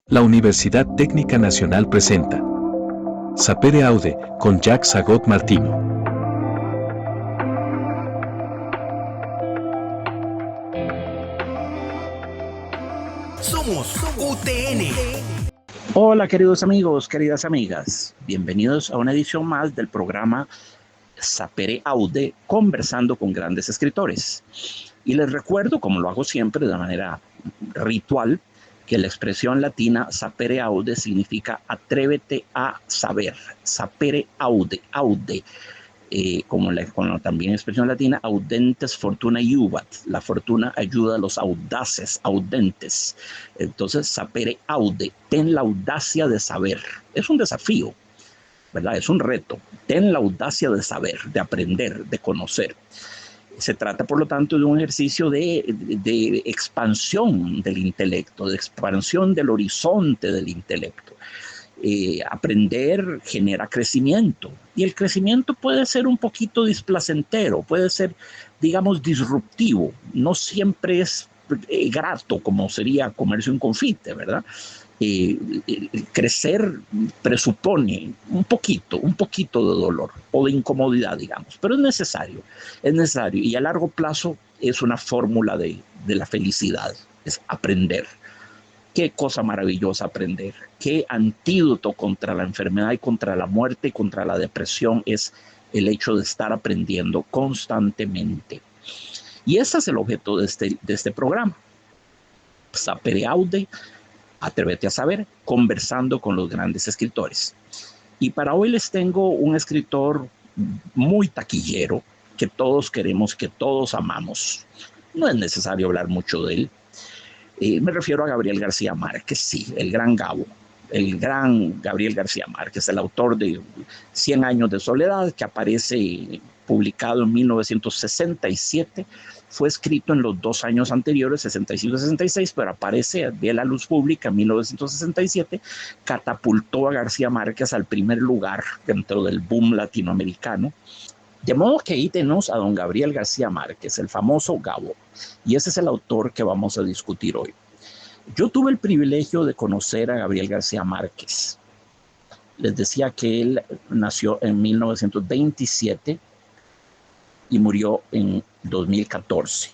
La Universidad Técnica Nacional presenta Sapere Aude con Jacques Agot Martino. Somos UTN. Hola queridos amigos, queridas amigas, bienvenidos a una edición más del programa Sapere Aude, conversando con grandes escritores. Y les recuerdo, como lo hago siempre de manera ritual, que la expresión latina sapere aude significa atrévete a saber. Sapere aude, aude. Como también expresión latina, audentes fortuna iubat, la fortuna ayuda a los audaces, audentes. Entonces, sapere aude, ten la audacia de saber. Es un desafío, ¿verdad? Es un reto. Ten la audacia de saber, de aprender, de conocer. Se trata, por lo tanto, de un ejercicio de expansión del intelecto, de expansión del horizonte del intelecto. Aprender genera crecimiento, y el crecimiento puede ser un poquito displacentero, puede ser, digamos, disruptivo, no siempre es grato como sería comerse un confite, ¿verdad? Crecer presupone un poquito de dolor o de incomodidad, digamos, pero es necesario, y a largo plazo es una fórmula de la felicidad, es aprender. Qué cosa maravillosa aprender, qué antídoto contra la enfermedad y contra la muerte y contra la depresión es el hecho de estar aprendiendo constantemente. Y ese es el objeto de este programa. Sapere aude, atrévete a saber, conversando con los grandes escritores. Y para hoy les tengo un escritor muy taquillero, que todos queremos, que todos amamos. No es necesario hablar mucho de él. Me refiero a Gabriel García Márquez, sí, el gran Gabo, el gran Gabriel García Márquez, el autor de 100 años de soledad, que aparece publicado en 1967, fue escrito en los 2 años anteriores, 65 y 66, pero aparece de la luz pública en 1967, catapultó a García Márquez al primer lugar dentro del boom latinoamericano. De modo que ahí tenemos a don Gabriel García Márquez, el famoso Gabo, y ese es el autor que vamos a discutir hoy. Yo tuve el privilegio de conocer a Gabriel García Márquez. Les decía que él nació en 1927 y murió en 2014.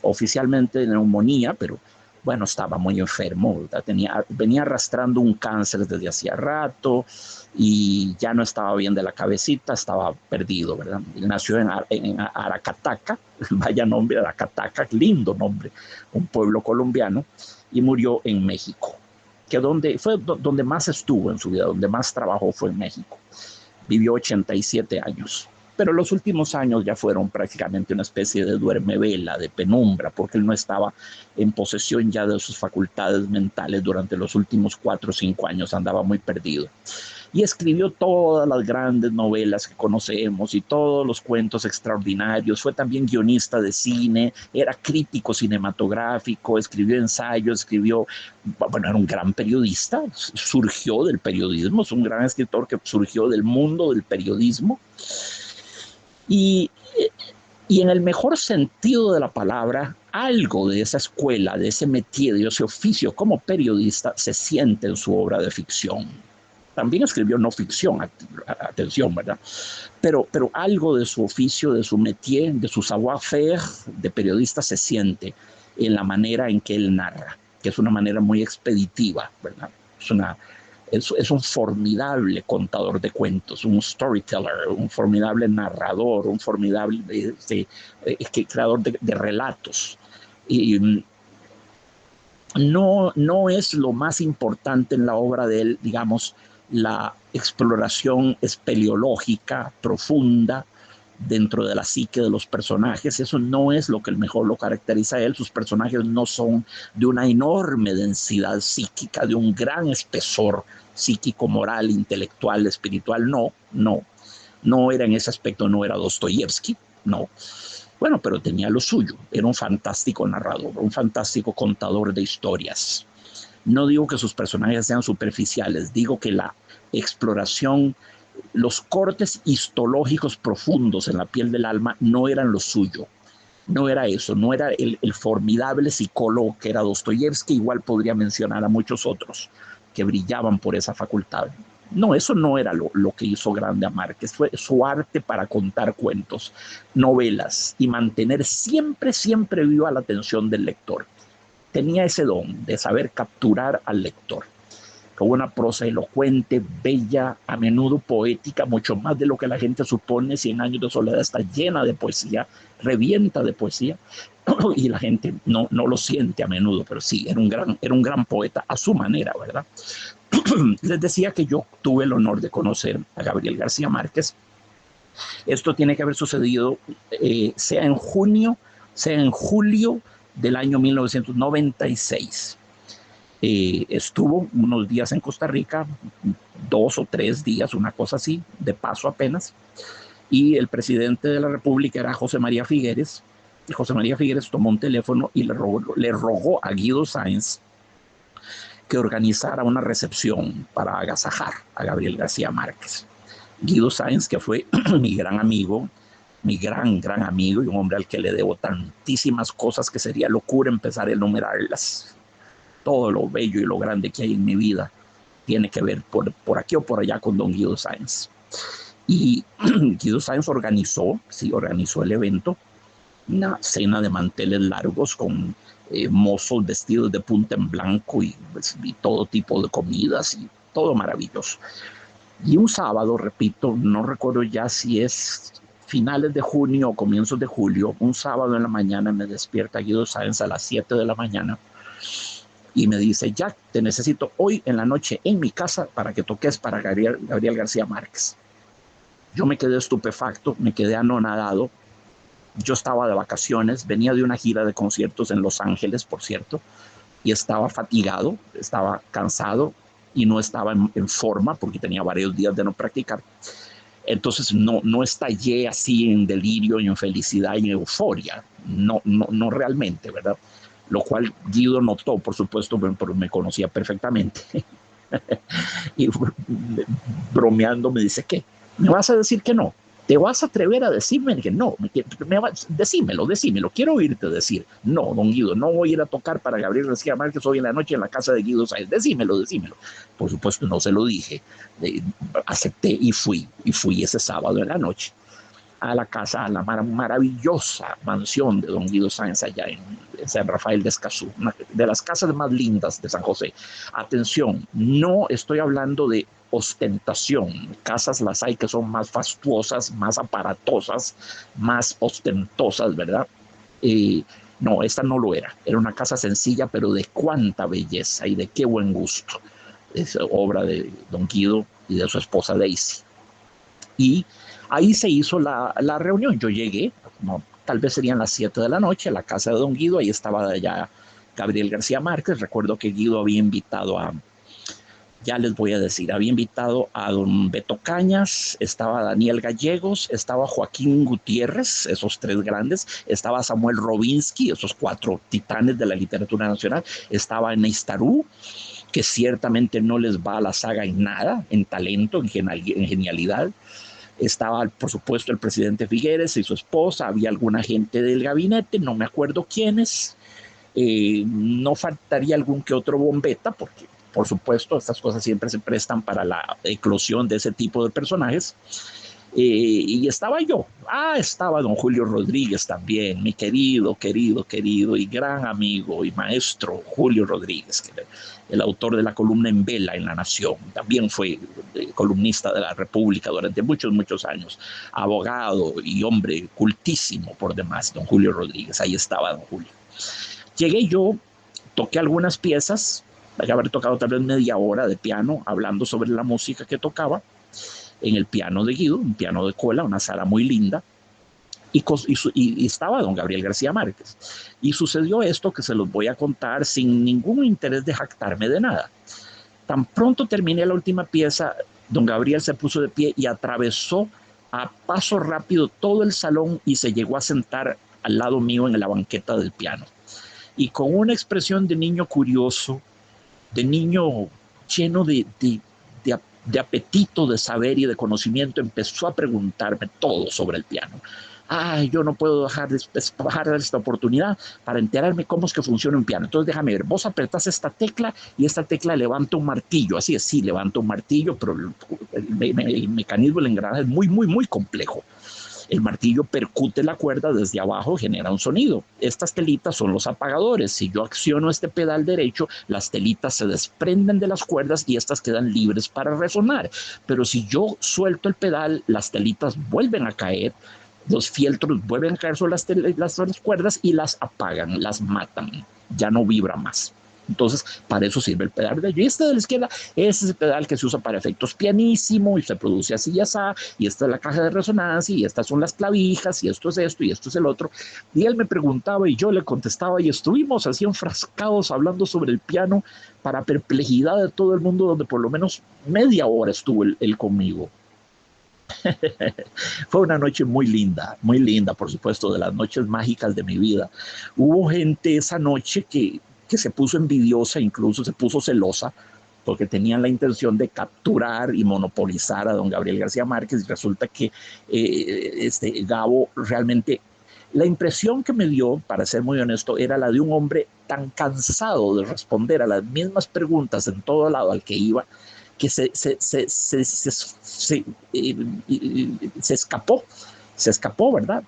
Oficialmente de neumonía, pero bueno, estaba muy enfermo, venía arrastrando un cáncer desde hacía rato y ya no estaba bien de la cabecita, estaba perdido, ¿verdad? Él nació en Aracataca, vaya nombre, Aracataca, lindo nombre, un pueblo colombiano, y murió en México, que fue donde más estuvo en su vida, donde más trabajó fue en México. Vivió 87 años. Pero los últimos años ya fueron prácticamente una especie de duermevela, de penumbra, porque él no estaba en posesión ya de sus facultades mentales durante los últimos 4 o 5 años, andaba muy perdido. Y escribió todas las grandes novelas que conocemos y todos los cuentos extraordinarios. Fue también guionista de cine, era crítico cinematográfico, escribió ensayos, bueno, era un gran periodista, surgió del periodismo, es un gran escritor que surgió del mundo del periodismo. Y en el mejor sentido de la palabra, algo de esa escuela, de ese métier, de ese oficio como periodista, se siente en su obra de ficción. También escribió no ficción, atención, ¿verdad? Pero algo de su oficio, de su métier, de su savoir-faire de periodista se siente en la manera en que él narra, que es una manera muy expeditiva, ¿verdad? Es un formidable contador de cuentos, un storyteller, un formidable narrador, un formidable creador de relatos. Y no es lo más importante en la obra de él, digamos, la exploración espeleológica profunda dentro de la psique de los personajes. Eso no es lo que mejor lo caracteriza a él. Sus personajes no son de una enorme densidad psíquica, de un gran espesor psíquico, moral, intelectual, espiritual. No era en ese aspecto, no era Dostoyevsky, no. Bueno, pero tenía lo suyo, era un fantástico narrador, un fantástico contador de historias. No digo que sus personajes sean superficiales, digo que la exploración, los cortes histológicos profundos en la piel del alma no eran lo suyo. No era eso, no era el formidable psicólogo que era Dostoyevsky, igual podría mencionar a muchos otros. que brillaban por esa facultad. No, eso no era lo que hizo grande a Márquez, fue su arte para contar cuentos, novelas y mantener siempre, siempre viva la atención del lector. Tenía ese don de saber capturar al lector, con una prosa elocuente, bella, a menudo poética, mucho más de lo que la gente supone. Cien años de soledad está llena de poesía, revienta de poesía, y la gente no lo siente a menudo, pero sí, era un gran poeta a su manera, ¿verdad? Les decía que yo tuve el honor de conocer a Gabriel García Márquez. Esto tiene que haber sucedido sea en junio, sea en julio del año 1996. Estuvo unos días en Costa Rica, 2 o 3 días, una cosa así, de paso apenas, y el presidente de la República era José María Figueres, y José María Figueres tomó un teléfono y le rogó a Guido Sáenz que organizara una recepción para agasajar a Gabriel García Márquez. Guido Sáenz, que fue mi gran amigo, mi gran amigo, y un hombre al que le debo tantísimas cosas que sería locura empezar a enumerarlas. Todo lo bello y lo grande que hay en mi vida tiene que ver por aquí o por allá con don Guido Sáenz. Y Guido Sáenz organizó el evento, una cena de manteles largos con mozos vestidos de punta en blanco y todo tipo de comidas y todo maravilloso. Y un sábado, repito, no recuerdo ya si es finales de junio o comienzos de julio, un sábado en la mañana me despierta Guido Sáenz a las 7 de la mañana y me dice: Jack, te necesito hoy en la noche en mi casa para que toques para Gabriel García Márquez. Yo me quedé estupefacto, me quedé anonadado. Yo estaba de vacaciones, venía de una gira de conciertos en Los Ángeles, por cierto, y estaba fatigado, estaba cansado y no estaba en forma porque tenía varios días de no practicar. Entonces no estallé así en delirio y en felicidad y en euforia, no realmente, ¿verdad? Lo cual Guido notó, por supuesto, pero me conocía perfectamente. Y bromeando me dice: ¿qué? ¿Me vas a decir que no? ¿Te vas a atrever a decirme que no? Decímelo, quiero oírte decir: no, don Guido, no voy a ir a tocar para Gabriel García Márquez hoy en la noche en la casa de Guido Sáenz. Decímelo. Por supuesto no se lo dije, acepté y fui ese sábado en la noche a la casa, a la maravillosa mansión de don Guido Sáenz allá en San Rafael de Escazú, una de las casas más lindas de San José. Atención, no estoy hablando de ostentación. Casas las hay que son más fastuosas, más aparatosas, más ostentosas, ¿verdad? No, esta no lo era. Era una casa sencilla, pero de cuánta belleza y de qué buen gusto. Es obra de don Guido y de su esposa Daisy. Y ahí se hizo la reunión. Yo llegué, tal vez serían las 7 de la noche, a la casa de don Guido. Ahí estaba ya Gabriel García Márquez. Recuerdo que Guido había invitado ya les voy a decir, había invitado a don Beto Cañas, estaba Daniel Gallegos, estaba Joaquín Gutiérrez, esos 3 grandes, estaba Samuel Robinsky, esos 4 titanes de la literatura nacional, estaba Neistarú, que ciertamente no les va a la saga en nada, en talento, en genialidad. Estaba, por supuesto, el presidente Figueres y su esposa, había alguna gente del gabinete, no me acuerdo quiénes, no faltaría algún que otro bombeta, porque por supuesto estas cosas siempre se prestan para la eclosión de ese tipo de personajes. Y estaba yo, estaba don Julio Rodríguez también, mi querido y gran amigo y maestro Julio Rodríguez, que el autor de la columna En Vela en La Nación, también fue columnista de la República durante muchos años, abogado y hombre cultísimo por demás, don Julio Rodríguez. Ahí estaba don Julio. Llegué yo, toqué algunas piezas, hay que haber tocado tal vez media hora de piano, hablando sobre la música que tocaba, en el piano de Guido, un piano de cola, una sala muy linda, y estaba don Gabriel García Márquez. Y sucedió esto que se los voy a contar sin ningún interés de jactarme de nada. Tan pronto terminé la última pieza, don Gabriel se puso de pie y atravesó a paso rápido todo el salón y se llegó a sentar al lado mío en la banqueta del piano. Y con una expresión de niño curioso, de niño lleno de apetito de saber y de conocimiento, empezó a preguntarme todo sobre el piano. Ay, yo no puedo dejar de esta oportunidad para enterarme cómo es que funciona un piano. Entonces déjame ver, vos apretás esta tecla y esta tecla levanta un martillo. Así es, sí, levanta un martillo, pero el mecanismo del engranaje es muy, muy, muy complejo. El martillo percute la cuerda desde abajo, genera un sonido. Estas telitas son los apagadores. Si yo acciono este pedal derecho, las telitas se desprenden de las cuerdas y estas quedan libres para resonar. Pero si yo suelto el pedal, las telitas vuelven a caer, los fieltros vuelven a caer sobre las cuerdas y las apagan, las matan. Ya no vibra más. Entonces, para eso sirve el pedal de y este de la izquierda es el pedal que se usa para efectos pianísimo y se produce así y así, y esta es la caja de resonancia, y estas son las clavijas, y esto es esto, y esto es el otro. Y él me preguntaba y yo le contestaba, y estuvimos así enfrascados hablando sobre el piano para perplejidad de todo el mundo, donde por lo menos media hora estuvo él conmigo. Fue una noche muy linda, por supuesto, de las noches mágicas de mi vida. Hubo gente esa noche que se puso envidiosa, incluso se puso celosa, porque tenían la intención de capturar y monopolizar a don Gabriel García Márquez, y resulta que Gabo realmente, la impresión que me dio, para ser muy honesto, era la de un hombre tan cansado de responder a las mismas preguntas en todo lado al que iba, que se escapó, ¿verdad?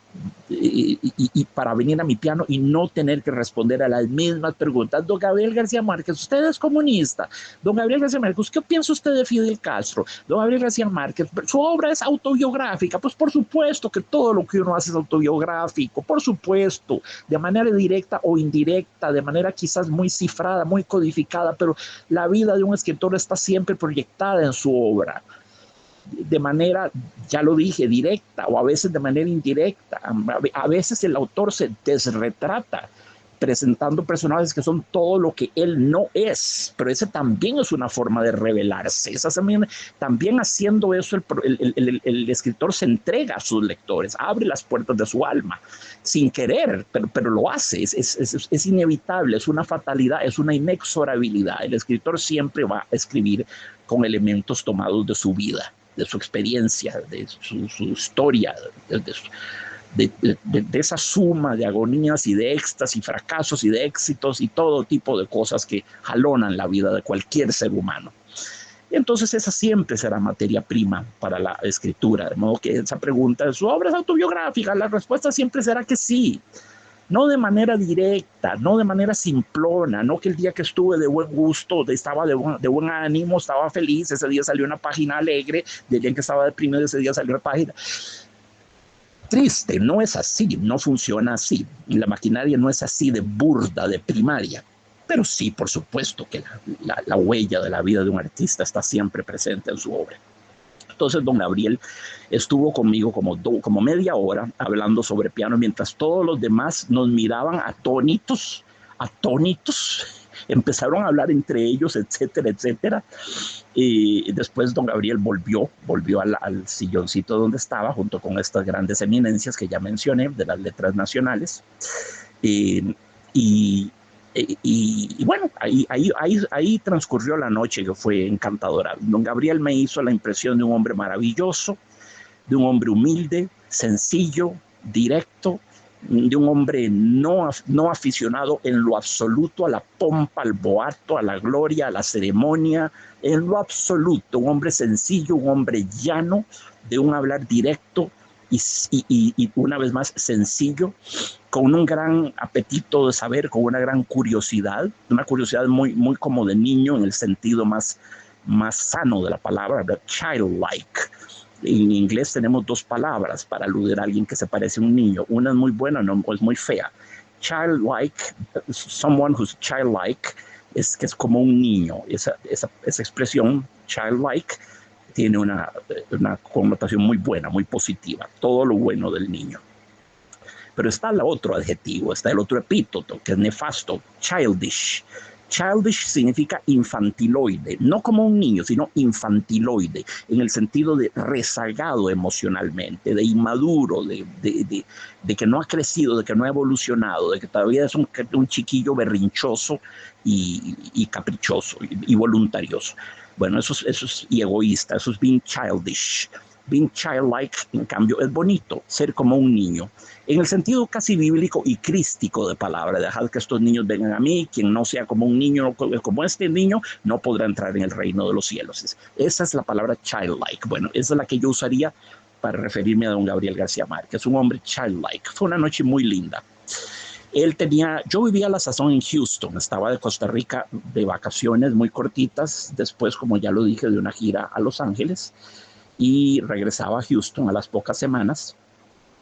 Y para venir a mi piano y no tener que responder a las mismas preguntas. Don Gabriel García Márquez, usted es comunista. Don Gabriel García Márquez, ¿qué piensa usted de Fidel Castro? Don Gabriel García Márquez, su obra es autobiográfica. Pues por supuesto que todo lo que uno hace es autobiográfico, por supuesto, de manera directa o indirecta, de manera quizás muy cifrada, muy codificada, pero la vida de un escritor está siempre proyectada en su obra, de manera, ya lo dije, directa o a veces de manera indirecta. A veces el autor se desretrata presentando personajes que son todo lo que él no es, pero ese también es una forma de revelarse. También haciendo eso el escritor se entrega a sus lectores, abre las puertas de su alma, sin querer, pero lo hace, es inevitable, es una fatalidad, es una inexorabilidad. El escritor siempre va a escribir con elementos tomados de su vida, de su experiencia, de su historia, de esa suma de agonías y de éxtasis, fracasos y de éxitos y todo tipo de cosas que jalonan la vida de cualquier ser humano. Y entonces esa siempre será materia prima para la escritura, de modo que esa pregunta, ¿su obra es autobiográfica? La respuesta siempre será que sí. No de manera directa, no de manera simplona, no que el día que estuve de buen gusto, estaba de buen ánimo, estaba feliz, ese día salió una página alegre, del día en que estaba deprimido, ese día salió una página triste. No es así, no funciona así. La maquinaria no es así de burda, de primaria. Pero sí, por supuesto que la huella de la vida de un artista está siempre presente en su obra. Entonces don Gabriel estuvo conmigo como media hora hablando sobre piano, mientras todos los demás nos miraban atónitos, empezaron a hablar entre ellos, etcétera, etcétera. Y después don Gabriel volvió al silloncito donde estaba, junto con estas grandes eminencias que ya mencioné, de las letras nacionales. Y bueno, ahí transcurrió la noche, que fue encantadora. Don Gabriel me hizo la impresión de un hombre maravilloso, de un hombre humilde, sencillo, directo, de un hombre no aficionado en lo absoluto a la pompa, al boato, a la gloria, a la ceremonia, en lo absoluto. Un hombre sencillo, un hombre llano, de un hablar directo y una vez más sencillo, con un gran apetito de saber, con una gran curiosidad, una curiosidad muy, muy como de niño en el sentido más sano de la palabra, childlike. En inglés tenemos dos palabras para aludir a alguien que se parece a un niño. Una es muy buena, no es muy fea. Childlike, someone who's childlike, es que es como un niño. Esa expresión, childlike, tiene una connotación muy buena, muy positiva. Todo lo bueno del niño. Pero está el otro adjetivo, está el otro epíteto, que es nefasto, childish. Childish significa infantiloide, no como un niño, sino infantiloide, en el sentido de rezagado emocionalmente, de inmaduro, de que no ha crecido, de que no ha evolucionado, de que todavía es un chiquillo berrinchoso y caprichoso y voluntarioso. Bueno, eso es y egoísta, eso es being childish. Being childlike, en cambio, es bonito, ser como un niño, en el sentido casi bíblico y crístico de palabra. Dejad que estos niños vengan a mí, quien no sea como un niño, como este niño, no podrá entrar en el reino de los cielos. Esa es la palabra childlike. Bueno, esa es la que yo usaría para referirme a don Gabriel García Márquez, un hombre childlike. Fue una noche muy linda. Yo vivía a la sazón en Houston, estaba de Costa Rica de vacaciones muy cortitas, después, como ya lo dije, de una gira a Los Ángeles, y regresaba a Houston a las pocas semanas,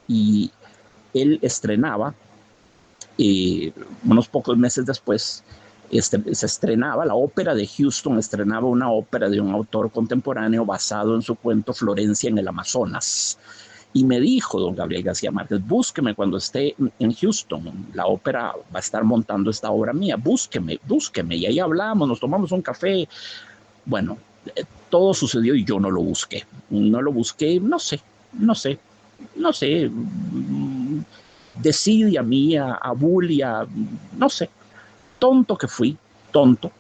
y él estrenaba, unos pocos meses después, se estrenaba la ópera de Houston, estrenaba una ópera de un autor contemporáneo basado en su cuento Florencia en el Amazonas. Y me dijo don Gabriel García Márquez, búsqueme cuando esté en Houston, la ópera va a estar montando esta obra mía, búsqueme. Y ahí hablamos, nos tomamos un café. Bueno, todo sucedió y yo no lo busqué, no sé, decide a mí, a Bully, no sé, tonto que fui, tonto,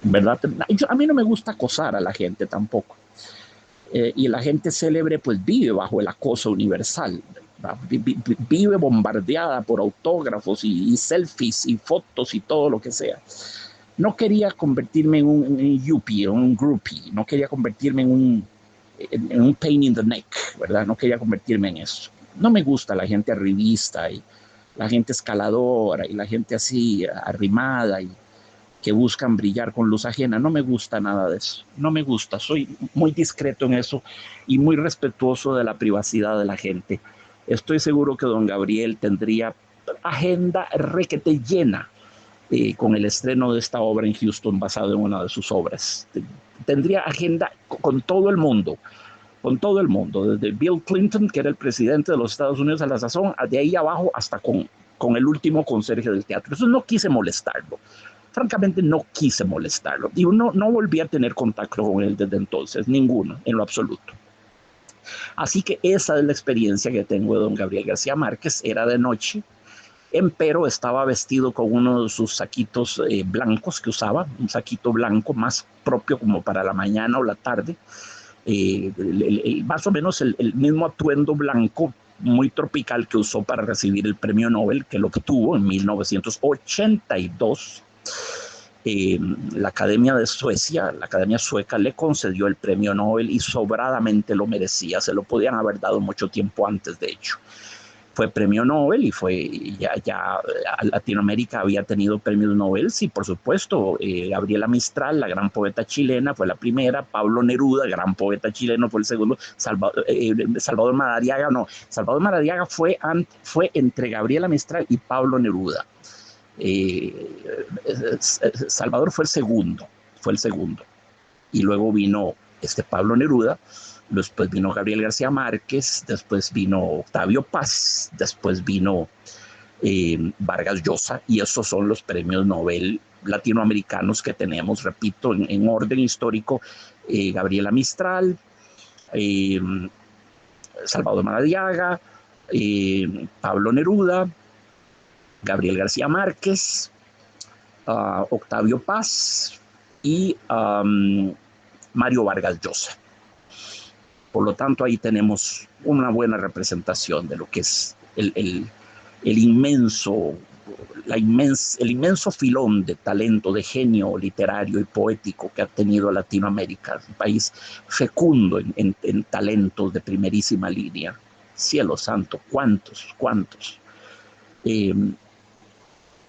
¿verdad? A mí no me gusta acosar a la gente tampoco. Y la gente célebre pues vive bajo el acoso universal, vive bombardeada por autógrafos y selfies y fotos y todo lo que sea. No quería convertirme en un yuppie, en un groupie, no quería convertirme en un pain in the neck, ¿verdad? No quería convertirme en eso. No me gusta la gente arribista y la gente escaladora y la gente así arrimada y que buscan brillar con luz ajena. No me gusta nada de eso, no me gusta. Soy muy discreto en eso y muy respetuoso de la privacidad de la gente. Estoy seguro que don Gabriel tendría agenda requete llena con el estreno de esta obra en Houston basado en una de sus obras. Tendría agenda con todo el mundo, desde Bill Clinton, que era el presidente de los Estados Unidos a la sazón, de ahí abajo hasta con el último conserje del teatro. Eso no quise molestarlo. Francamente no quise molestarlo. Y no volví a tener contacto con él desde entonces, ninguno, en lo absoluto. Así que esa es la experiencia que tengo de don Gabriel García Márquez. Era de noche, empero estaba vestido con uno de sus saquitos blancos que usaba, un saquito blanco más propio como para la mañana o la tarde, más o menos el mismo atuendo blanco muy tropical que usó para recibir el premio Nobel, que lo obtuvo en 1982. La Academia de Suecia, la Academia Sueca, le concedió el premio Nobel y sobradamente lo merecía. Se lo podían haber dado mucho tiempo antes, de hecho. Fue premio Nobel y ya Latinoamérica había tenido premios Nobel, sí, por supuesto. Gabriela Mistral, la gran poeta chilena, fue la primera. Pablo Neruda, gran poeta chileno, fue el segundo. Salvador Madariaga fue entre Gabriela Mistral y Pablo Neruda. Salvador fue el segundo. Y luego vino Pablo Neruda, después vino Gabriel García Márquez, después vino Octavio Paz, después vino Vargas Llosa, y esos son los premios Nobel latinoamericanos que tenemos, repito, en orden histórico: Gabriela Mistral, Salvador Madariaga, Pablo Neruda, Gabriel García Márquez, Octavio Paz y Mario Vargas Llosa. Por lo tanto, ahí tenemos una buena representación de lo que es el inmenso filón de talento, de genio literario y poético que ha tenido Latinoamérica, un país fecundo en talentos de primerísima línea. Cielo santo, cuántos.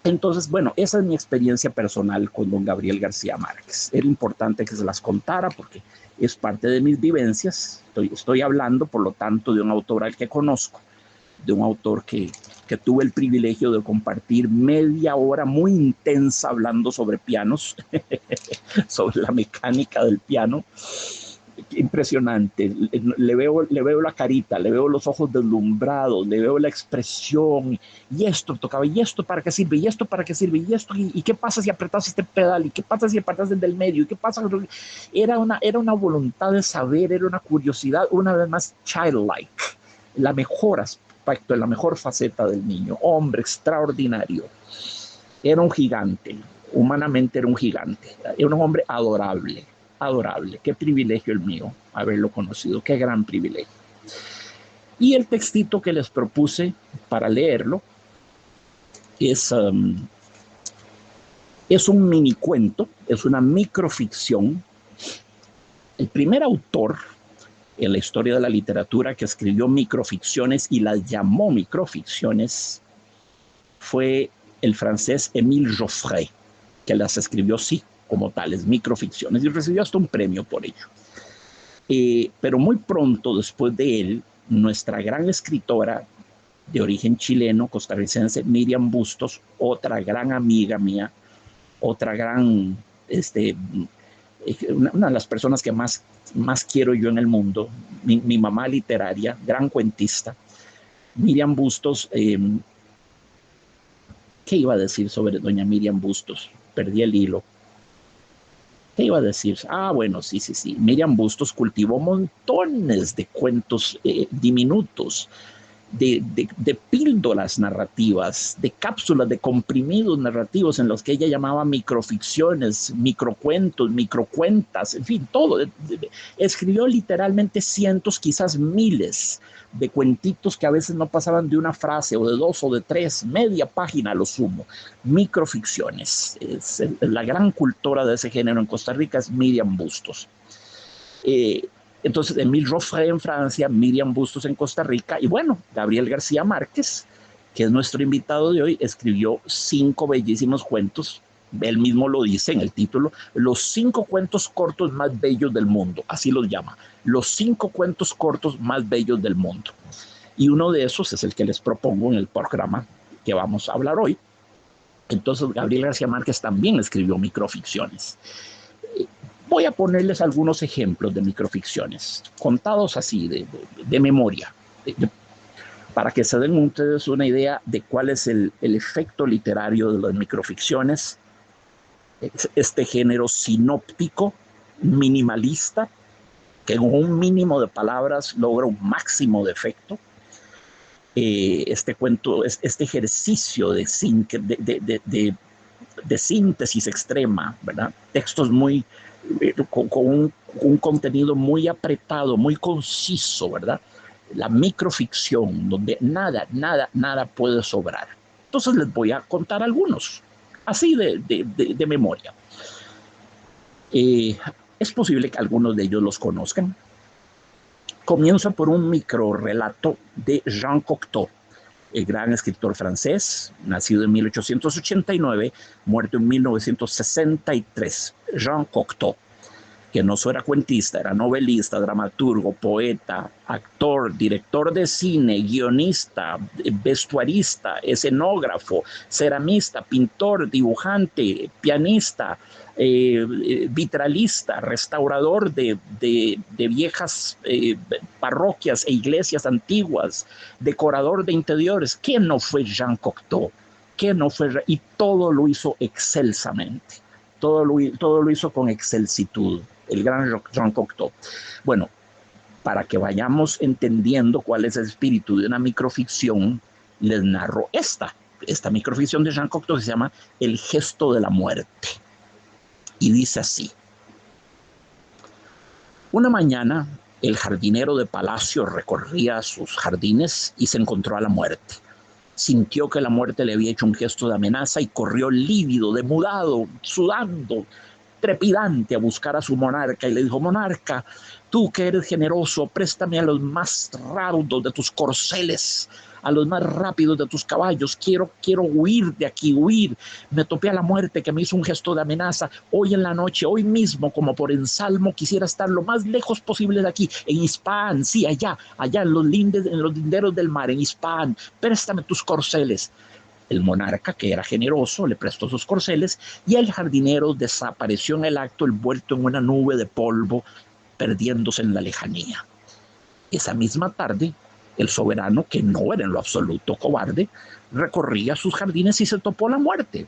Entonces, bueno, esa es mi experiencia personal con don Gabriel García Márquez. Era importante que se las contara porque es parte de mis vivencias. Estoy hablando, por lo tanto, de un autor al que conozco, de un autor que tuve el privilegio de compartir media hora muy intensa hablando sobre pianos, sobre la mecánica del piano. Impresionante. Le veo la carita, le veo los ojos deslumbrados, le veo la expresión. Y esto tocaba, y esto para qué sirve, y esto para qué sirve, y esto, y qué pasa si apretas este pedal, y qué pasa si apretas el del medio, y qué pasa. Era una voluntad de saber, era una curiosidad, una vez más childlike, la mejor aspecto, la mejor faceta del niño. Hombre extraordinario. Era un gigante, humanamente era un gigante, era un hombre adorable. Qué privilegio el mío haberlo conocido, qué gran privilegio. Y el textito que les propuse para leerlo es un mini cuento, es una microficción. El primer autor en la historia de la literatura que escribió microficciones y las llamó microficciones fue el francés Émile Jouffroy, que las escribió sí como tales, microficciones, y recibió hasta un premio por ello. Pero muy pronto después de él, nuestra gran escritora de origen chileno, costarricense, Miriam Bustos, otra gran amiga mía, otra gran, una de las personas que más quiero yo en el mundo, mi mamá literaria, gran cuentista, Miriam Bustos. ¿Qué iba a decir sobre doña Miriam Bustos? Perdí el hilo. ¿Qué iba a decir? Bueno, sí. Miriam Bustos cultivó montones de cuentos diminutos, de píldoras narrativas, de cápsulas, de comprimidos narrativos en los que ella llamaba microficciones, microcuentos, microcuentas, en fin, todo. Escribió literalmente cientos, quizás miles de cuentitos que a veces no pasaban de una frase o de dos o de tres, media página a lo sumo. Microficciones. La gran cultora de ese género en Costa Rica es Miriam Bustos. Entonces, Émile Jouffroy en Francia, Miriam Bustos en Costa Rica, y bueno, Gabriel García Márquez, que es nuestro invitado de hoy, escribió 5 bellísimos cuentos. Él mismo lo dice en el título, los 5 cuentos cortos más bellos del mundo, así los llama, los 5 cuentos cortos más bellos del mundo. Y uno de esos es el que les propongo en el programa que vamos a hablar hoy. Entonces, Gabriel García Márquez también escribió microficciones. Voy a ponerles algunos ejemplos de microficciones, contados así, de memoria, para que se den ustedes una idea de cuál es el efecto literario de las microficciones. Este género sinóptico, minimalista, que con un mínimo de palabras logra un máximo de efecto. Este cuento, este ejercicio de síntesis extrema, ¿verdad? Textos muy con un contenido muy apretado, muy conciso, ¿verdad? La microficción, donde nada puede sobrar. Entonces les voy a contar algunos, así de memoria. Es posible que algunos de ellos los conozcan. Comienza por un microrelato de Jean Cocteau, el gran escritor francés, nacido en 1889, muerto en 1963. Jean Cocteau, que no solo era cuentista, era novelista, dramaturgo, poeta, actor, director de cine, guionista, vestuarista, escenógrafo, ceramista, pintor, dibujante, pianista, vitralista, restaurador de viejas parroquias e iglesias antiguas, decorador de interiores. ¿Quién no fue Jean Cocteau? ¿Quién no fue? Y todo lo hizo excelsamente. Todo lo hizo con excelsitud, el gran Jean Cocteau. Bueno, para que vayamos entendiendo cuál es el espíritu de una microficción, les narro esta microficción de Jean Cocteau, que se llama El gesto de la muerte. Y dice así: una mañana, el jardinero de palacio recorría sus jardines y se encontró a la muerte. Sintió que la muerte le había hecho un gesto de amenaza y corrió lívido, demudado, sudando, trepidante a buscar a su monarca y le dijo: monarca, tú que eres generoso, préstame a los más raudos de tus corceles, a los más rápidos de tus caballos. Quiero huir de aquí, huir. Me topé a la muerte que me hizo un gesto de amenaza. Hoy en la noche, hoy mismo, como por ensalmo, quisiera estar lo más lejos posible de aquí, en Ispahan, sí, allá en los linderos del mar, en Ispahan. Préstame tus corceles. El monarca, que era generoso, le prestó sus corceles y el jardinero desapareció en el acto, envuelto en una nube de polvo, perdiéndose en la lejanía. Esa misma tarde, el soberano, que no era en lo absoluto cobarde, recorría sus jardines y se topó la muerte.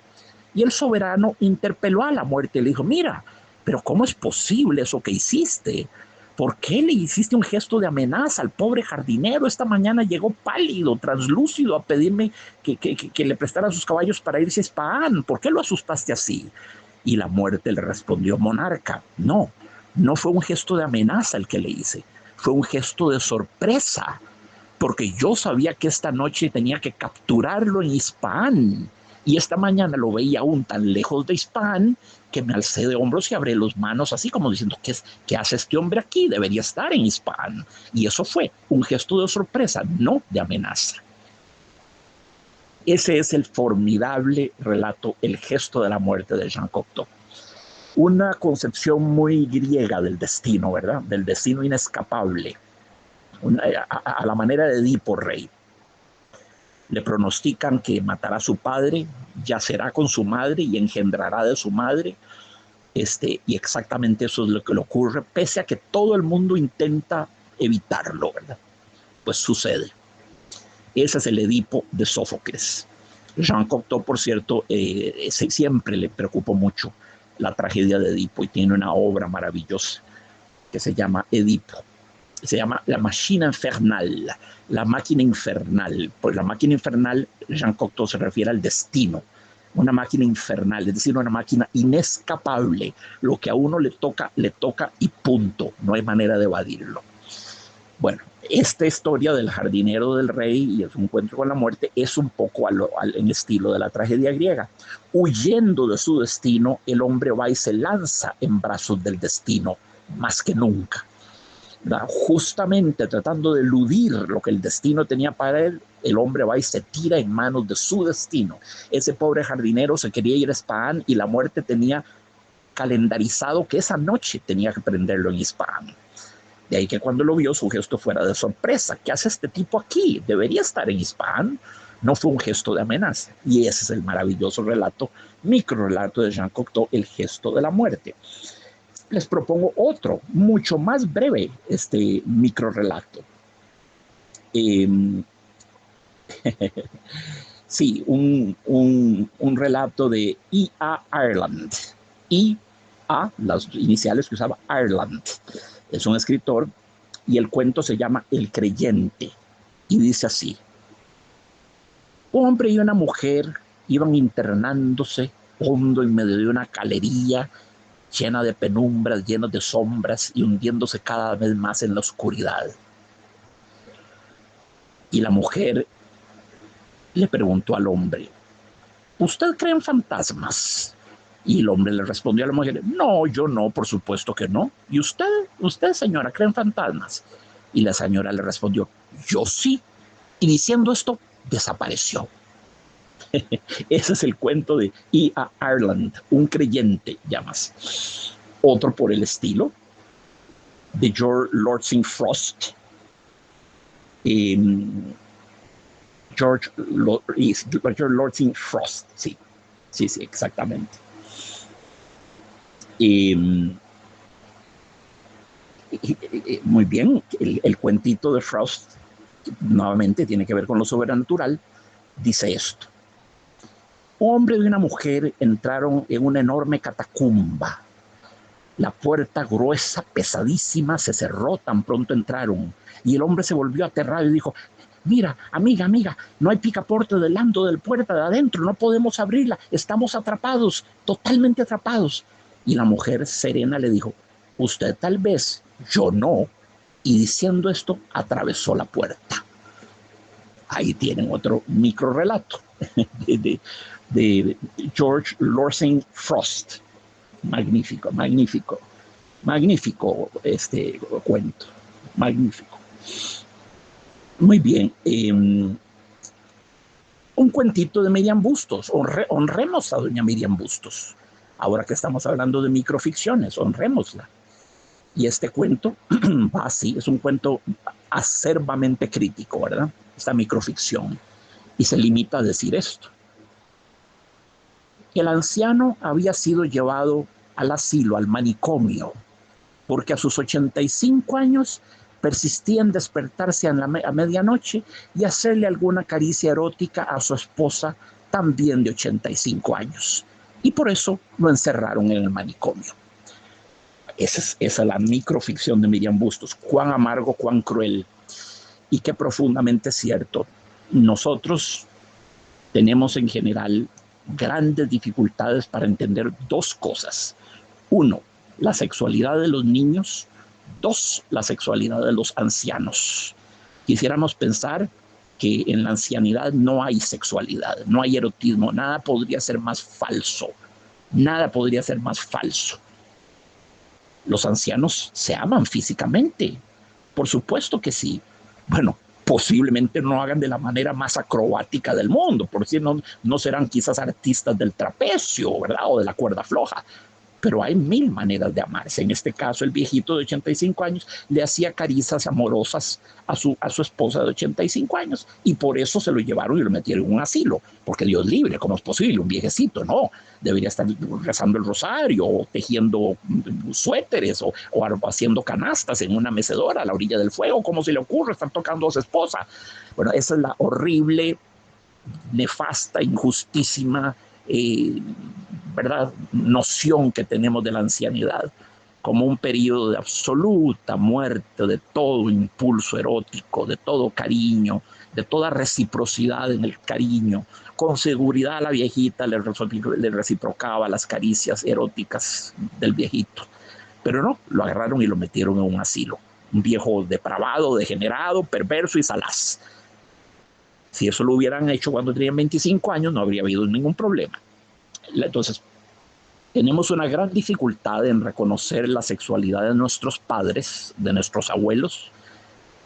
Y el soberano interpeló a la muerte y le dijo: mira, pero ¿cómo es posible eso que hiciste? ¿Por qué le hiciste un gesto de amenaza al pobre jardinero? Esta mañana llegó pálido, translúcido, a pedirme que le prestara sus caballos para irse a Ispahan. ¿Por qué lo asustaste así? Y la muerte le respondió: monarca, no fue un gesto de amenaza el que le hice. fue un gesto de sorpresa, porque yo sabía que esta noche tenía que capturarlo en Ispahan, y esta mañana lo veía aún tan lejos de Ispahan que me alcé de hombros y abrí las manos así como diciendo, ¿qué hace este hombre aquí? Debería estar en Ispahan. Y eso fue un gesto de sorpresa, no de amenaza. Ese es el formidable relato, el gesto de la muerte de Jean Cocteau. Una concepción muy griega del destino, ¿verdad? Del destino inescapable, a la manera de Edipo Rey. Le pronostican que matará a su padre, yacerá con su madre y engendrará de su madre. Y exactamente eso es lo que le ocurre, pese a que todo el mundo intenta evitarlo, ¿verdad? Pues sucede. Ese es el Edipo de Sófocles. Jean Cocteau, por cierto, siempre le preocupó mucho la tragedia de Edipo y tiene una obra maravillosa que se llama Edipo. Se llama La Machine Infernale, la máquina infernal. Pues la máquina infernal, Jean Cocteau se refiere al destino, una máquina infernal, es decir, una máquina inescapable. Lo que a uno le toca y punto, no hay manera de evadirlo. Bueno, esta historia del jardinero del rey y su encuentro con la muerte es un poco en estilo de la tragedia griega. Huyendo de su destino, el hombre va y se lanza en brazos del destino, más que nunca. Justamente tratando de eludir lo que el destino tenía para él, el hombre va y se tira en manos de su destino. Ese pobre jardinero se quería ir a Ispahan y la muerte tenía calendarizado que esa noche tenía que prenderlo en Ispahan. De ahí que cuando lo vio, su gesto fuera de sorpresa. ¿Qué hace este tipo aquí? Debería estar en Ispahan. No fue un gesto de amenaza. Y ese es el maravilloso relato, microrelato de Jean Cocteau, el gesto de la muerte. Les propongo otro, mucho más breve, microrelato. Sí, un relato de E.A. Ireland. E.A., las iniciales que usaba Ireland. Es un escritor y el cuento se llama El Creyente y dice así: un hombre y una mujer iban internándose hondo en medio de una galería llena de penumbras, llena de sombras y hundiéndose cada vez más en la oscuridad. Y la mujer le preguntó al hombre: ¿usted cree en fantasmas? Y el hombre le respondió a la mujer: no, yo no, por supuesto que no. ¿Y usted, señora, cree en fantasmas? Y la señora le respondió: yo sí. Y diciendo esto, desapareció. Ese es el cuento de E.A. Ireland, un creyente, llamas. Otro por el estilo, de George Lortzing Frost. George Lortzing Frost, sí, exactamente. Muy bien, el cuentito de Frost, nuevamente tiene que ver con lo sobrenatural, dice esto: un hombre y una mujer entraron en una enorme catacumba. La puerta gruesa, pesadísima, se cerró tan pronto entraron, y el hombre se volvió aterrado y dijo: mira, amiga, no hay picaporte delante de la puerta de adentro, no podemos abrirla, estamos atrapados, totalmente atrapados. Y la mujer serena le dijo: usted tal vez, yo no. Y diciendo esto, atravesó la puerta. Ahí tienen otro microrelato de George Lortzing Frost. Magnífico cuento, magnífico. Muy bien, un cuentito de Miriam Bustos. Honremos a doña Miriam Bustos. Ahora que estamos hablando de microficciones, honrémosla. Y este cuento va así, es un cuento acerbamente crítico, ¿verdad? Esta microficción. Y se limita a decir esto: el anciano había sido llevado al asilo, al manicomio, porque a sus 85 años persistía en despertarse a medianoche y hacerle alguna caricia erótica a su esposa, también de 85 años. Y por eso lo encerraron en el manicomio. Esa es la microficción de Miriam Bustos. Cuán amargo, cuán cruel y qué profundamente cierto. Nosotros tenemos en general grandes dificultades para entender dos cosas. Uno, la sexualidad de los niños. Dos, la sexualidad de los ancianos. Quisiéramos pensar que en la ancianidad no hay sexualidad, no hay erotismo, nada podría ser más falso, nada podría ser más falso. Los ancianos se aman físicamente, por supuesto que sí. Bueno, posiblemente no hagan de la manera más acrobática del mundo, por si no serán quizás artistas del trapecio, ¿verdad? O de la cuerda floja. Pero hay mil maneras de amarse. En este caso, el viejito de 85 años le hacía caricias amorosas a su esposa de 85 años y por eso se lo llevaron y lo metieron en un asilo, porque Dios libre, ¿cómo es posible? Un viejecito, no, debería estar rezando el rosario o tejiendo suéteres o haciendo canastas en una mecedora a la orilla del fuego, ¿cómo se le ocurre estar tocando a su esposa? Bueno, esa es la horrible, nefasta, injustísima ¿verdad? Noción que tenemos de la ancianidad como un periodo de absoluta muerte de todo impulso erótico, de todo cariño, de toda reciprocidad en el cariño. Con seguridad la viejita le reciprocaba las caricias eróticas del viejito, pero no, lo agarraron y lo metieron en un asilo. Un viejo depravado, degenerado, perverso y salaz. Si eso lo hubieran hecho cuando tenían 25 años, no habría habido ningún problema. Entonces, tenemos una gran dificultad en reconocer la sexualidad de nuestros padres, de nuestros abuelos.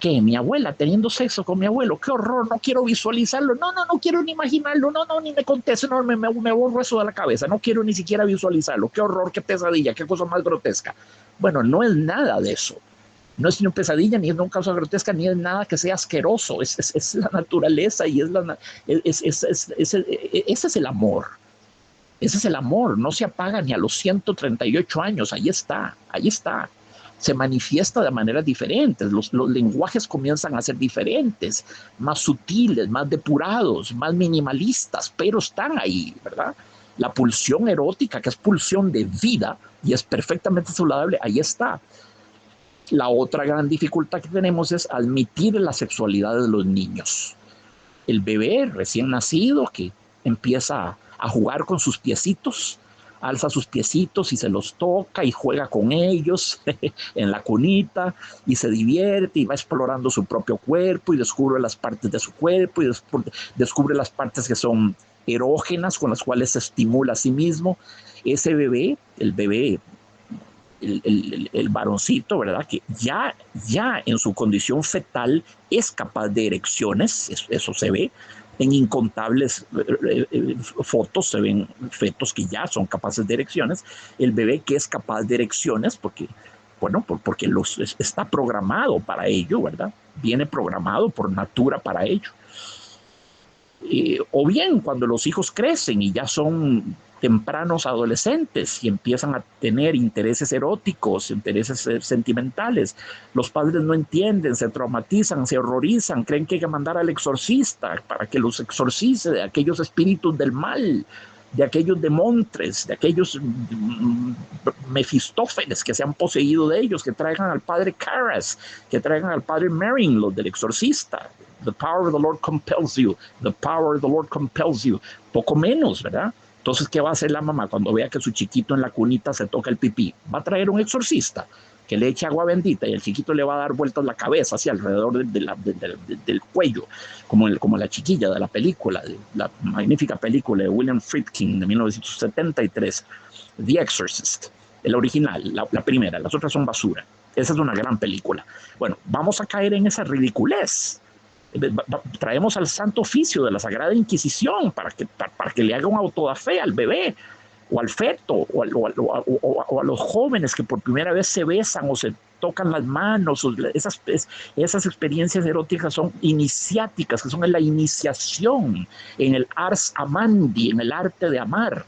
¿Qué? Mi abuela teniendo sexo con mi abuelo, qué horror, no quiero visualizarlo, no quiero ni imaginarlo, ni me conteste, no, me borro eso de la cabeza, no quiero ni siquiera visualizarlo, qué horror, qué pesadilla, qué cosa más grotesca. Bueno, no es nada de eso. No es ni una pesadilla, ni es una causa grotesca, ni es nada que sea asqueroso. Es la naturaleza y ese es el amor. Ese es el amor, no se apaga ni a los 138 años, ahí está. Se manifiesta de maneras diferentes, los lenguajes comienzan a ser diferentes, más sutiles, más depurados, más minimalistas, pero están ahí, ¿verdad? La pulsión erótica, que es pulsión de vida y es perfectamente saludable, ahí está. La otra gran dificultad que tenemos es admitir la sexualidad de los niños. El bebé recién nacido que empieza a jugar con sus piecitos, alza sus piecitos y se los toca y juega con ellos en la cunita y se divierte y va explorando su propio cuerpo y descubre las partes de su cuerpo y descubre las partes que son erógenas con las cuales se estimula a sí mismo. Ese bebé, el varoncito, ¿verdad? Que ya en su condición fetal es capaz de erecciones, eso se ve. En incontables fotos se ven fetos que ya son capaces de erecciones. El bebé que es capaz de erecciones, porque está programado para ello, ¿verdad? Viene programado por natura para ello. O bien cuando los hijos crecen y ya son tempranos adolescentes y empiezan a tener intereses eróticos, intereses sentimentales. Los padres no entienden, se traumatizan, se horrorizan, creen que hay que mandar al exorcista para que los exorcice de aquellos espíritus del mal, de aquellos demontres, de aquellos Mefistófeles que se han poseído de ellos, que traigan al padre Karras, que traigan al padre Merrin, los del exorcista. The power of the Lord compels you. The power of the Lord compels you. Poco menos, ¿verdad? Entonces, ¿qué va a hacer la mamá cuando vea que su chiquito en la cunita se toca el pipí? Va a traer un exorcista que le eche agua bendita y el chiquito le va a dar vueltas la cabeza hacia alrededor del cuello, como la chiquilla de la película, de la magnífica película de William Friedkin de 1973, The Exorcist, el original, la primera, las otras son basura. Esa es una gran película. Bueno, vamos a caer en esa ridiculez. Traemos al Santo Oficio de la Sagrada Inquisición para que le haga un autodafé al bebé o al feto o a los jóvenes que por primera vez se besan o se tocan las manos. Esas experiencias eróticas son iniciáticas, que son en la iniciación, en el ars amandi, en el arte de amar.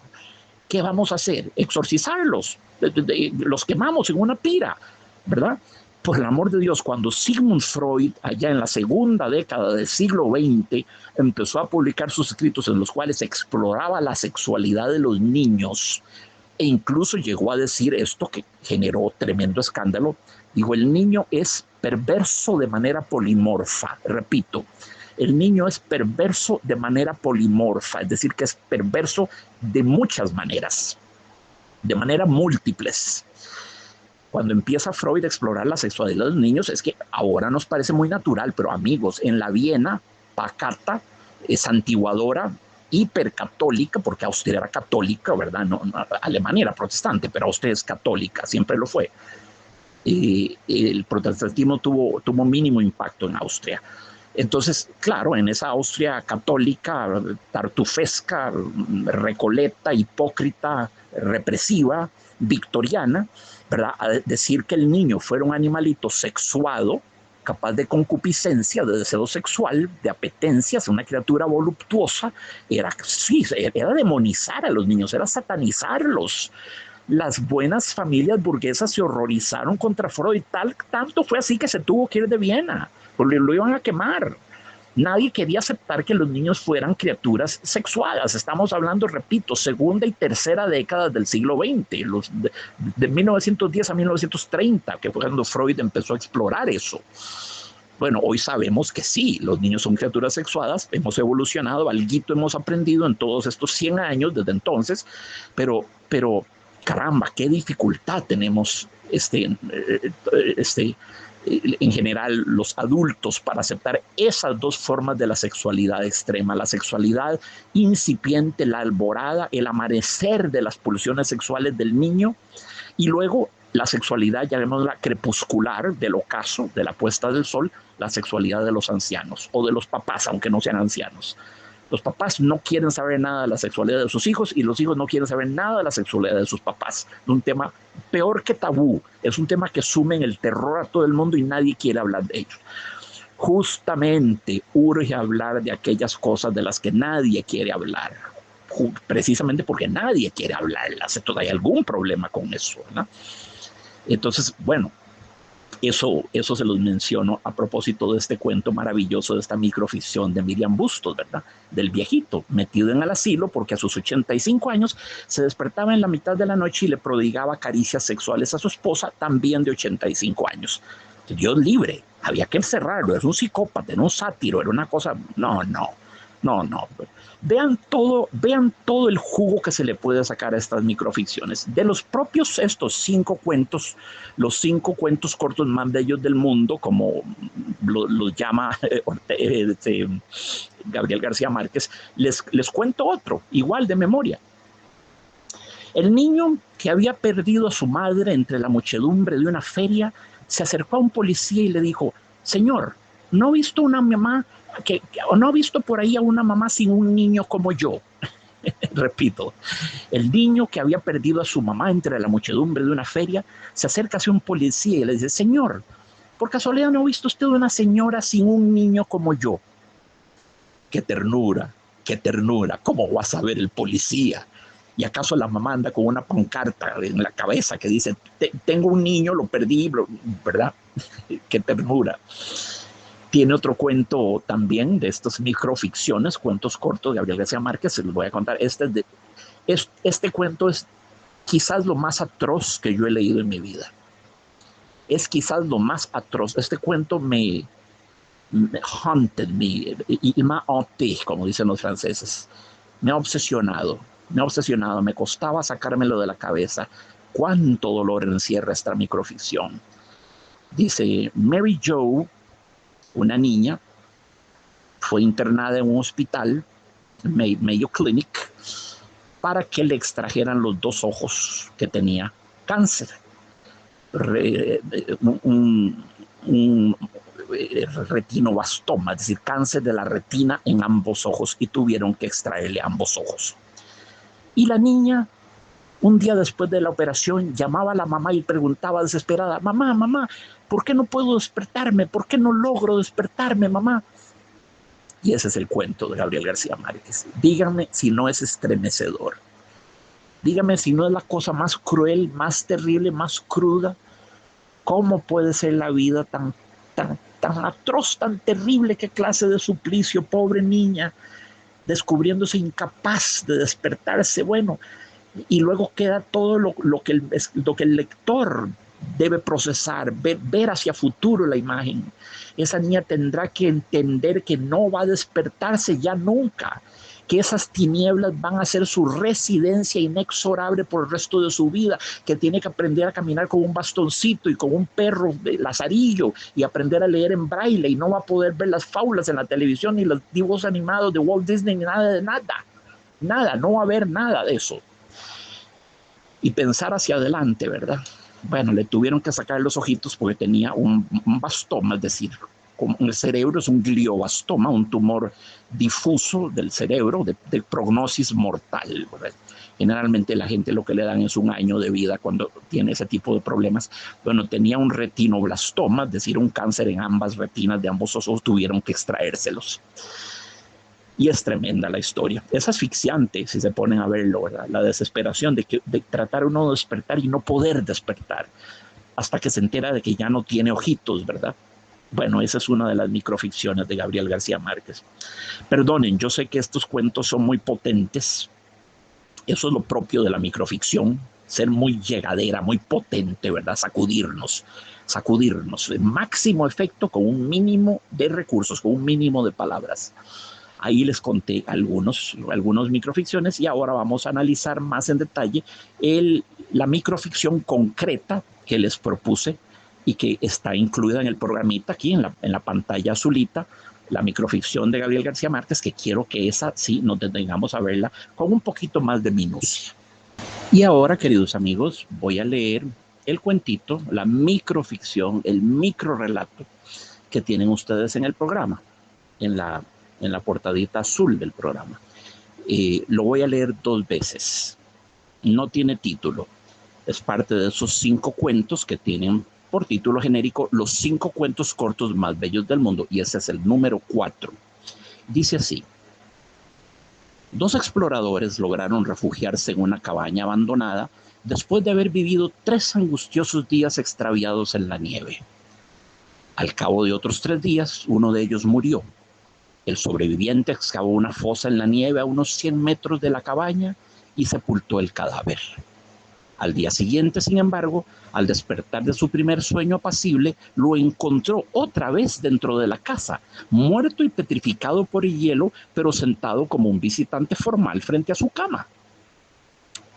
¿Qué vamos a hacer? Exorcizarlos, los quemamos en una pira, ¿verdad? Por el amor de Dios, cuando Sigmund Freud, allá en la segunda década del siglo XX, empezó a publicar sus escritos en los cuales exploraba la sexualidad de los niños, e incluso llegó a decir esto que generó tremendo escándalo, dijo, el niño es perverso de manera polimorfa. Repito, el niño es perverso de manera polimorfa, es decir, que es perverso de muchas maneras, de maneras múltiples. Cuando empieza Freud a explorar la sexualidad de los niños, es que ahora nos parece muy natural, pero amigos, en la Viena pacata, santiguadora, hipercatólica, porque Austria era católica, ¿verdad? Alemania era protestante, pero Austria es católica, siempre lo fue. El protestantismo tuvo mínimo impacto en Austria. Entonces, claro, en esa Austria católica, tartufesca, recoleta, hipócrita, represiva, victoriana, ¿verdad? A decir que el niño fuera un animalito sexuado, capaz de concupiscencia, de deseo sexual, de apetencias, una criatura voluptuosa, era demonizar a los niños, era satanizarlos. Las buenas familias burguesas se horrorizaron contra Freud, tanto fue así que se tuvo que ir de Viena, porque lo iban a quemar. Nadie quería aceptar que los niños fueran criaturas sexuadas. Estamos hablando, repito, segunda y tercera décadas del siglo XX, de 1910 a 1930, que fue cuando Freud empezó a explorar eso. Bueno, hoy sabemos que sí, los niños son criaturas sexuadas, hemos evolucionado, alguito hemos aprendido en todos estos 100 años desde entonces, pero caramba, qué dificultad tenemos en general los adultos para aceptar esas dos formas de la sexualidad extrema, la sexualidad incipiente, la alborada, el amanecer de las pulsiones sexuales del niño, y luego la sexualidad, llamémosla crepuscular, del ocaso, de la puesta del sol, la sexualidad de los ancianos o de los papás, aunque no sean ancianos. Los papás no quieren saber nada de la sexualidad de sus hijos y los hijos no quieren saber nada de la sexualidad de sus papás. Es un tema peor que tabú, es un tema que sume en el terror a todo el mundo y nadie quiere hablar de ello. Justamente urge hablar de aquellas cosas de las que nadie quiere hablar, precisamente porque nadie quiere hablarlas. Entonces hay algún problema con eso, ¿verdad? Entonces, bueno, eso se los menciono a propósito de este cuento maravilloso, de esta microficción de Miriam Bustos, ¿verdad? Del viejito metido en el asilo porque a sus 85 años se despertaba en la mitad de la noche y le prodigaba caricias sexuales a su esposa, también de 85 años. Dios libre, había que encerrarlo, era un psicópata, era un sátiro, era una cosa, no. Vean todo el jugo que se le puede sacar a estas microficciones. De los propios estos 5 cuentos, los 5 cuentos cortos más bellos del mundo, como los llama Gabriel García Márquez, les cuento otro, igual de memoria. El niño que había perdido a su madre entre la muchedumbre de una feria se acercó a un policía y le dijo: señor, ¿no ha visto una mamá no ha visto por ahí a una mamá sin un niño como yo? Repito, el niño que había perdido a su mamá entre la muchedumbre de una feria se acerca hacia un policía y le dice: señor, ¿por casualidad no ha visto usted una señora sin un niño como yo? Qué ternura, ¿cómo va a saber el policía? ¿Y acaso la mamá anda con una pancarta en la cabeza que dice: tengo un niño, lo perdí, ¿verdad? Qué ternura. Tiene otro cuento también de estas microficciones, cuentos cortos de Gabriel García Márquez, se los voy a contar. Este cuento es quizás lo más atroz que yo he leído en mi vida. Es quizás lo más atroz. Este cuento me haunted, il m'a hanté, como dicen los franceses. Me ha obsesionado, me costaba sacármelo de la cabeza. Cuánto dolor encierra esta microficción. Dice: Mary Jo, una niña, fue internada en un hospital, Mayo Clinic, para que le extrajeran los 2 ojos que tenía cáncer. Un retinobastoma, es decir, cáncer de la retina en ambos ojos, y tuvieron que extraerle ambos ojos. Y la niña, un día después de la operación, llamaba a la mamá y preguntaba desesperada: mamá, ¿por qué no puedo despertarme? ¿Por qué no logro despertarme, mamá? Y ese es el cuento de Gabriel García Márquez. Díganme si no es estremecedor. Díganme si no es la cosa más cruel, más terrible, más cruda. ¿Cómo puede ser la vida tan atroz, tan terrible? ¿Qué clase de suplicio? Pobre niña, descubriéndose incapaz de despertarse. Bueno, y luego queda todo lo que el lector debe procesar, ver hacia futuro la imagen. Esa niña tendrá que entender que no va a despertarse ya nunca. que esas tinieblas van a ser su residencia inexorable por el resto de su vida, que tiene que aprender a caminar con un bastoncito y con un perro de lazarillo y aprender a leer en braille y no va a poder ver las fábulas en la televisión ni los dibujos animados de Walt Disney ni nada de nada. Nada, no va a haber nada de eso. Y pensar hacia adelante, ¿verdad? Bueno, le tuvieron que sacar los ojitos porque tenía un bastón, es decir, como el cerebro es un glioblastoma, un tumor difuso del cerebro de prognosis mortal, ¿verdad? Generalmente la gente lo que le dan es 1 año de vida cuando tiene ese tipo de problemas. Bueno, tenía un retinoblastoma, es decir, un cáncer en ambas retinas de ambos ojos, tuvieron que extraérselos. Y es tremenda la historia. Es asfixiante si se ponen a verlo, ¿verdad? La desesperación de tratar uno de despertar y no poder despertar hasta que se entera de que ya no tiene ojitos, ¿verdad? Bueno, esa es una de las microficciones de Gabriel García Márquez. Perdonen, yo sé que estos cuentos son muy potentes. Eso es lo propio de la microficción, ser muy llegadera, muy potente, ¿verdad? Sacudirnos, el máximo efecto con un mínimo de recursos, con un mínimo de palabras. Ahí les conté algunos microficciones y ahora vamos a analizar más en detalle la microficción concreta que les propuse y que está incluida en el programita aquí en la pantalla azulita, la microficción de Gabriel García Márquez, que quiero que esa sí nos detengamos a verla con un poquito más de minucia. Y ahora, queridos amigos, voy a leer el cuentito, la microficción, el microrelato que tienen ustedes en el programa, en la portadita azul del programa. Lo voy a leer 2 veces. No tiene título. Es parte de esos 5 cuentos que tienen por título genérico los 5 cuentos cortos más bellos del mundo. Y ese es el número 4. Dice así. 2 exploradores lograron refugiarse en una cabaña abandonada después de haber vivido 3 angustiosos días extraviados en la nieve. Al cabo de otros 3 días, uno de ellos murió. El sobreviviente excavó una fosa en la nieve a unos 100 metros de la cabaña y sepultó el cadáver. Al día siguiente, sin embargo, al despertar de su primer sueño apacible, lo encontró otra vez dentro de la casa, muerto y petrificado por el hielo, pero sentado como un visitante formal frente a su cama.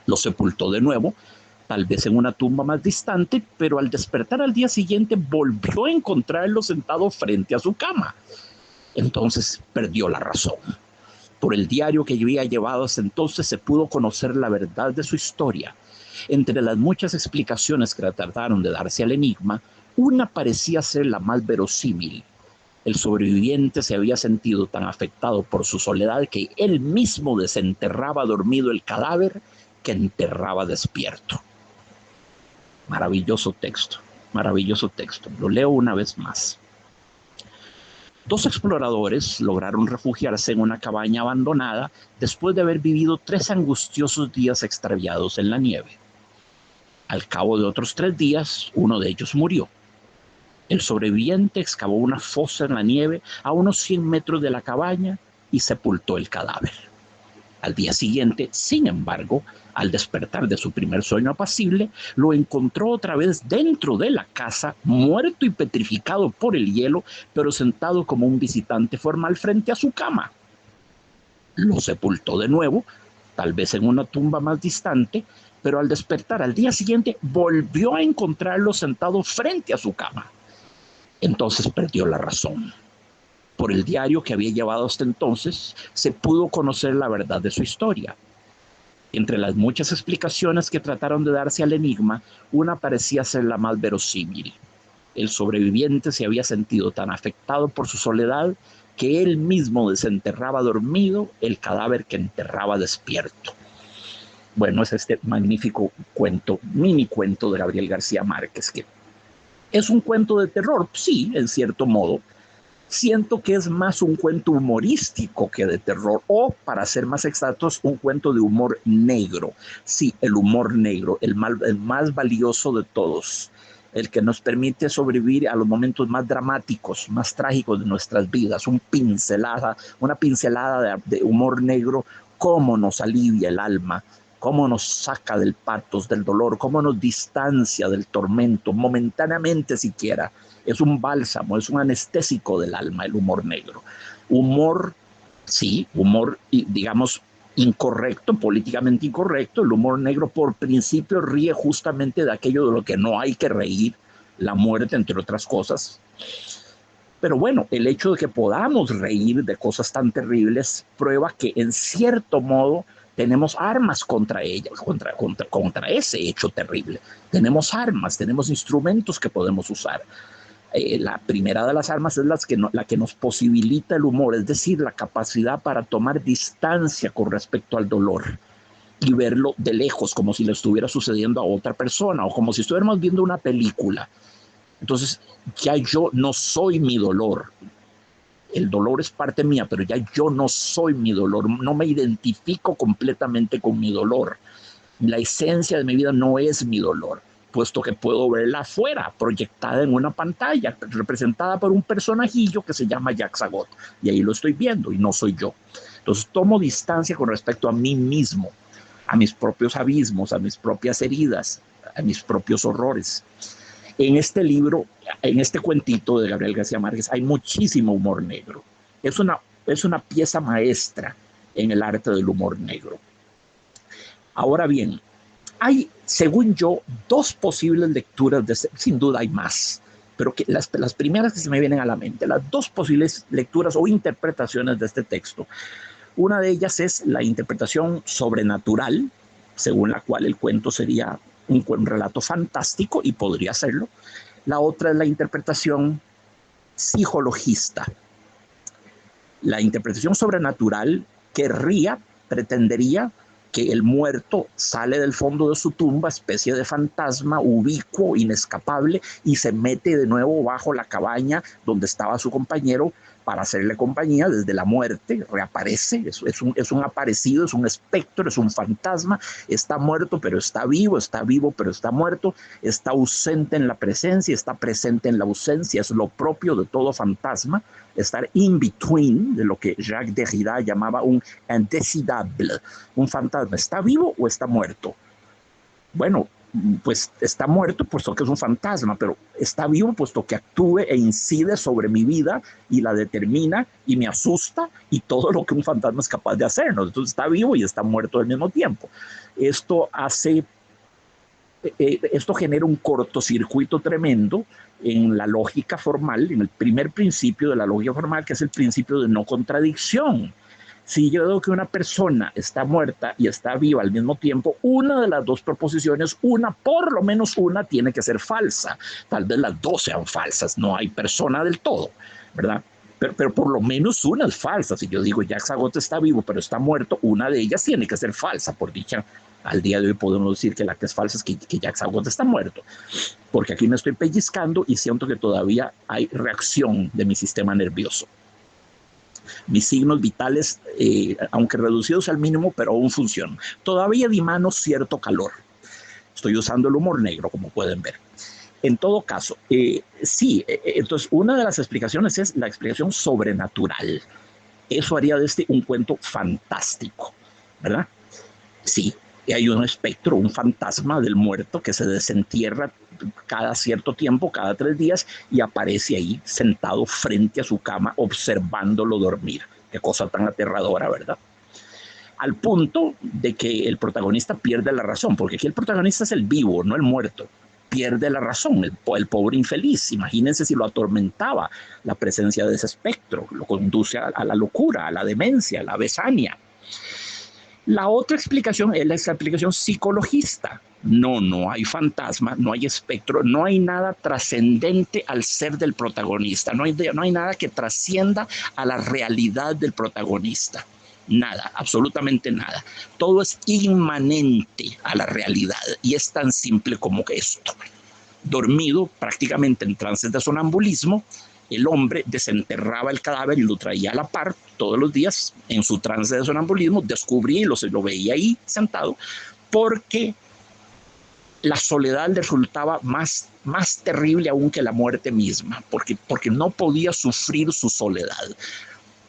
Lo sepultó de nuevo, tal vez en una tumba más distante, pero al despertar al día siguiente volvió a encontrarlo sentado frente a su cama. Entonces perdió la razón. Por el diario que había llevado hasta entonces se pudo conocer la verdad de su historia. Entre las muchas explicaciones que trataron de darse al enigma, una parecía ser la más verosímil. El sobreviviente se había sentido tan afectado por su soledad que él mismo desenterraba dormido el cadáver que enterraba despierto. Maravilloso texto, maravilloso texto. Lo leo una vez más. 2 exploradores lograron refugiarse en una cabaña abandonada después de haber vivido 3 angustiosos días extraviados en la nieve. Al cabo de otros 3 días, uno de ellos murió. El sobreviviente excavó una fosa en la nieve a unos 100 metros de la cabaña y sepultó el cadáver. Al día siguiente, sin embargo, al despertar de su primer sueño apacible, lo encontró otra vez dentro de la casa, muerto y petrificado por el hielo, pero sentado como un visitante formal frente a su cama. Lo sepultó de nuevo, tal vez en una tumba más distante, pero al despertar al día siguiente volvió a encontrarlo sentado frente a su cama. Entonces perdió la razón. Por el diario que había llevado hasta entonces, se pudo conocer la verdad de su historia. Entre las muchas explicaciones que trataron de darse al enigma, una parecía ser la más verosímil. El sobreviviente se había sentido tan afectado por su soledad que él mismo desenterraba dormido el cadáver que enterraba despierto. Bueno, es este magnífico cuento, mini cuento de Gabriel García Márquez, que es un cuento de terror, sí, en cierto modo. Siento que es más un cuento humorístico que de terror, o para ser más exactos, un cuento de humor negro. Sí, el humor negro, el más valioso de todos, el que nos permite sobrevivir a los momentos más dramáticos, más trágicos de nuestras vidas. Una pincelada de humor negro, cómo nos alivia el alma, cómo nos saca del patos, del dolor, cómo nos distancia del tormento, momentáneamente siquiera. Es un bálsamo, es un anestésico del alma, el humor negro. Humor Sí, humor, digamos, incorrecto, políticamente incorrecto. El humor negro por principio ríe justamente de aquello de lo que no hay que reír, la muerte, entre otras cosas. Pero bueno, el hecho de que podamos reír de cosas tan terribles prueba que en cierto modo tenemos armas contra ellas, contra ese hecho terrible. Tenemos armas, tenemos instrumentos que podemos usar. La primera de las armas es la que nos posibilita el humor, es decir, la capacidad para tomar distancia con respecto al dolor y verlo de lejos, como si le estuviera sucediendo a otra persona o como si estuviéramos viendo una película. Entonces, ya yo no soy mi dolor. El dolor es parte mía, pero ya yo no soy mi dolor. No me identifico completamente con mi dolor. La esencia de mi vida no es mi dolor, puesto que puedo verla afuera, proyectada en una pantalla, representada por un personajillo que se llama Jack Zagot. Y ahí lo estoy viendo y no soy yo. Entonces tomo distancia con respecto a mí mismo, a mis propios abismos, a mis propias heridas, a mis propios horrores. En este libro, en este cuentito de Gabriel García Márquez, hay muchísimo humor negro. Es una pieza maestra en el arte del humor negro. Ahora bien, hay, según yo, dos posibles lecturas, sin duda hay más, pero que las primeras que se me vienen a la mente, las dos posibles lecturas o interpretaciones de este texto. Una de ellas es la interpretación sobrenatural, según la cual el cuento sería un relato fantástico y podría serlo. La otra es la interpretación psicologista. La interpretación sobrenatural pretendería que el muerto sale del fondo de su tumba, especie de fantasma ubicuo, inescapable, y se mete de nuevo bajo la cabaña donde estaba su compañero para hacerle compañía desde la muerte, reaparece, es un aparecido, es un espectro, es un fantasma, está muerto pero está vivo pero está muerto, está ausente en la presencia, está presente en la ausencia, es lo propio de todo fantasma, estar in between, de lo que Jacques Derrida llamaba un indécidable, un fantasma, ¿está vivo o está muerto? Bueno, pues está muerto puesto que es un fantasma, pero está vivo puesto que actúe e incide sobre mi vida y la determina y me asusta y todo lo que un fantasma es capaz de hacer, ¿no? Entonces está vivo y está muerto al mismo tiempo. Esto genera un cortocircuito tremendo en la lógica formal, en el primer principio de la lógica formal, que es el principio de no contradicción. Si yo digo que una persona está muerta y está viva al mismo tiempo, una de las dos proposiciones, por lo menos una, tiene que ser falsa. Tal vez las dos sean falsas, no hay persona del todo, ¿verdad? Pero por lo menos una es falsa. Si yo digo Jack Zagot está vivo pero está muerto, una de ellas tiene que ser falsa. Por dicha, al día de hoy podemos decir que la que es falsa es que Jack Zagot está muerto. Porque aquí me estoy pellizcando y siento que todavía hay reacción de mi sistema nervioso. Mis signos vitales, aunque reducidos al mínimo, pero aún funcionan. Todavía dimano cierto calor. Estoy usando el humor negro, como pueden ver. En todo caso, sí, entonces una de las explicaciones es la explicación sobrenatural. Eso haría de este un cuento fantástico, ¿verdad? Sí, hay un espectro, un fantasma del muerto que se desentierra cada cierto tiempo, cada 3 días, y aparece ahí sentado frente a su cama observándolo dormir. Qué cosa tan aterradora, ¿verdad? Al punto de que el protagonista pierde la razón, porque aquí el protagonista es el vivo, no el muerto. Pierde la razón, el pobre infeliz. Imagínense si lo atormentaba la presencia de ese espectro, lo conduce a la locura, a la demencia, a la besania. La otra explicación es la explicación psicologista. No hay fantasma, no hay espectro, no hay nada trascendente al ser del protagonista, no hay nada que trascienda a la realidad del protagonista. Nada, absolutamente nada. Todo es inmanente a la realidad y es tan simple como que esto. Dormido, prácticamente en trances de sonambulismo, el hombre desenterraba el cadáver y lo traía a la par todos los días en su trance de sonambulismo, descubría y lo veía ahí sentado, porque la soledad le resultaba más terrible aún que la muerte misma, porque no podía sufrir su soledad.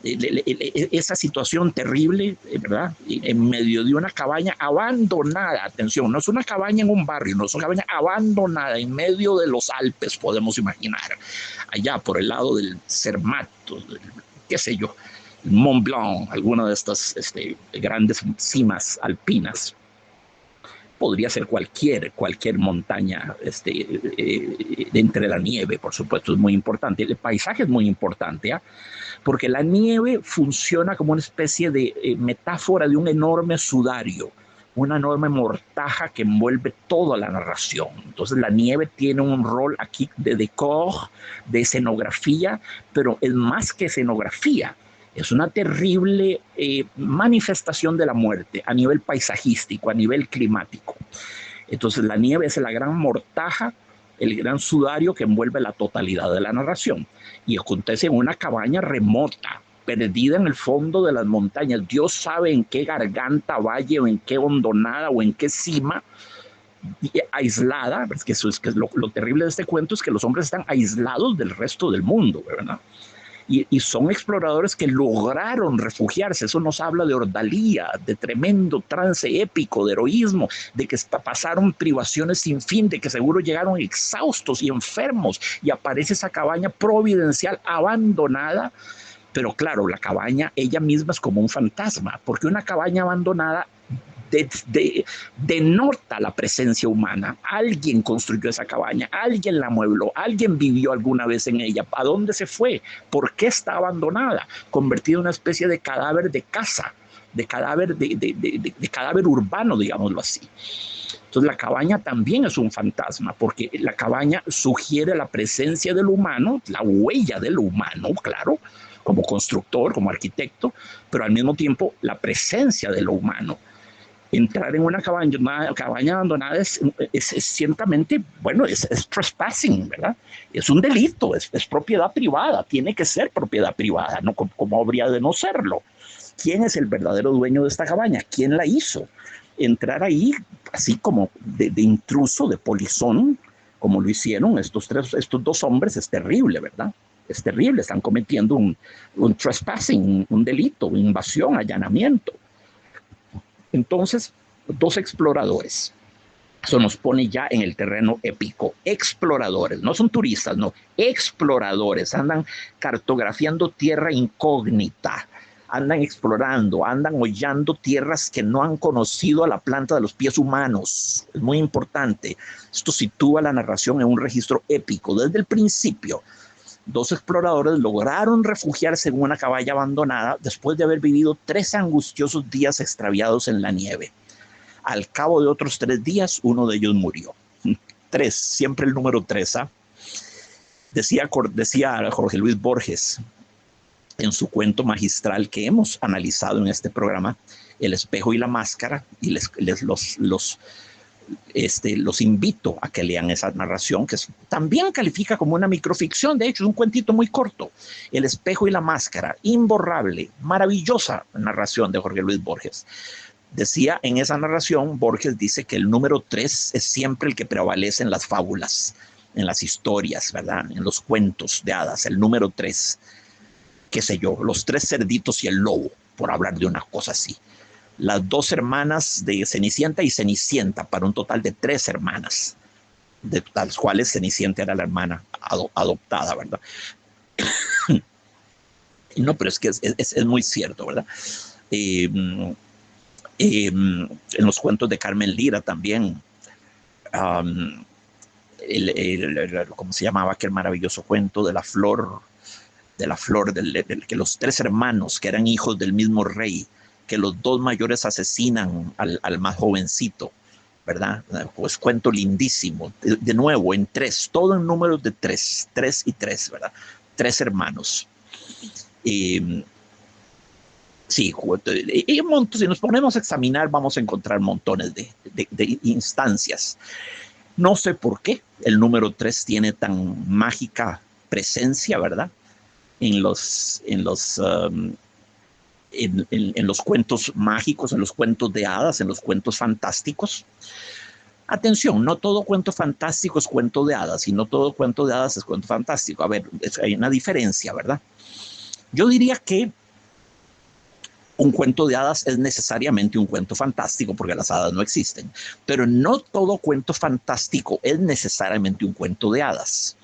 Esa situación terrible, ¿verdad? En medio de una cabaña abandonada, atención, no es una cabaña en un barrio, no es una cabaña abandonada en medio de los Alpes, podemos imaginar, allá por el lado del Cermato, qué sé yo, Mont Blanc, alguna de estas grandes cimas alpinas. Podría ser cualquier montaña entre la nieve, por supuesto, es muy importante. El paisaje es muy importante, ¿eh? Porque la nieve funciona como una especie de metáfora de un enorme sudario, una enorme mortaja que envuelve toda la narración. Entonces la nieve tiene un rol aquí de decor, de escenografía, pero es más que escenografía. Es una terrible manifestación de la muerte a nivel paisajístico, a nivel climático. Entonces la nieve es la gran mortaja, el gran sudario que envuelve la totalidad de la narración. Y acontece en una cabaña remota, perdida en el fondo de las montañas. Dios sabe en qué garganta, valle, o en qué hondonada, o en qué cima, aislada. Es que eso es que lo terrible de este cuento es que los hombres están aislados del resto del mundo, ¿verdad? Y son exploradores que lograron refugiarse. Eso nos habla de ordalía, de tremendo trance épico, de heroísmo, de que pasaron privaciones sin fin, de que seguro llegaron exhaustos y enfermos, y aparece esa cabaña providencial abandonada. Pero claro, la cabaña ella misma es como un fantasma, porque una cabaña abandonada denota la presencia humana. Alguien construyó esa cabaña, alguien la amuebló, alguien vivió alguna vez en ella. ¿A dónde se fue? ¿Por qué está abandonada? Convertida en una especie de cadáver de casa, de cadáver urbano, digámoslo así. Entonces la cabaña también es un fantasma, porque la cabaña sugiere la presencia del humano, la huella del humano, claro, como constructor, como arquitecto, pero al mismo tiempo la presencia de lo humano. Entrar en una cabaña abandonada es ciertamente, bueno, es trespassing, ¿verdad? Es un delito, es propiedad privada, tiene que ser propiedad privada, ¿no? ¿Cómo habría de no serlo? ¿Quién es el verdadero dueño de esta cabaña? ¿Quién la hizo? Entrar ahí, así como de intruso, de polizón, como lo hicieron estos dos hombres, es terrible, ¿verdad? Es terrible, están cometiendo un trespassing, un delito, invasión, allanamiento. Entonces, dos exploradores. Eso nos pone ya en el terreno épico. Exploradores, no son turistas, no, exploradores. Andan cartografiando tierra incógnita, andan explorando, andan hollando tierras que no han conocido a la planta de los pies humanos. Es muy importante. Esto sitúa la narración en un registro épico desde el principio. Dos exploradores lograron refugiarse en una cabaña abandonada después de haber vivido 3 angustiosos días extraviados en la nieve. Al cabo de otros 3 días, uno de ellos murió. 3, siempre el número 3. ¿Ah? Decía Jorge Luis Borges en su cuento magistral que hemos analizado en este programa, El espejo y la máscara, y los invito a que lean esa narración, que también califica como una microficción. De hecho, es un cuentito muy corto. El espejo y la máscara, imborrable, maravillosa narración de Jorge Luis Borges. Decía en esa narración, Borges dice que el número 3 es siempre el que prevalece en las fábulas, en las historias, ¿verdad? En los cuentos de hadas, el número 3, qué sé yo, los 3 cerditos y el lobo, por hablar de una cosa así. Las 2 hermanas de Cenicienta y Cenicienta, para un total de 3 hermanas, de las cuales Cenicienta era la hermana adoptada, ¿verdad? No, pero es que es muy cierto, ¿verdad? En los cuentos de Carmen Lira también, ¿cómo se llamaba aquel maravilloso cuento de la flor, que los 3 hermanos que eran hijos del mismo rey, que los 2 mayores asesinan al más jovencito, ¿verdad? Pues cuento lindísimo, de nuevo en 3, todo en números de 3 y 3, ¿verdad? 3 hermanos. Sí, y si nos ponemos a examinar, vamos a encontrar montones de instancias. No sé por qué el número 3 tiene tan mágica presencia, ¿verdad? En los cuentos mágicos, en los cuentos de hadas, en los cuentos fantásticos. Atención, no todo cuento fantástico es cuento de hadas, y no todo cuento de hadas es cuento fantástico. A ver, hay una diferencia, ¿verdad? Yo diría que un cuento de hadas es necesariamente un cuento fantástico, porque las hadas no existen, pero no todo cuento fantástico es necesariamente un cuento de hadas.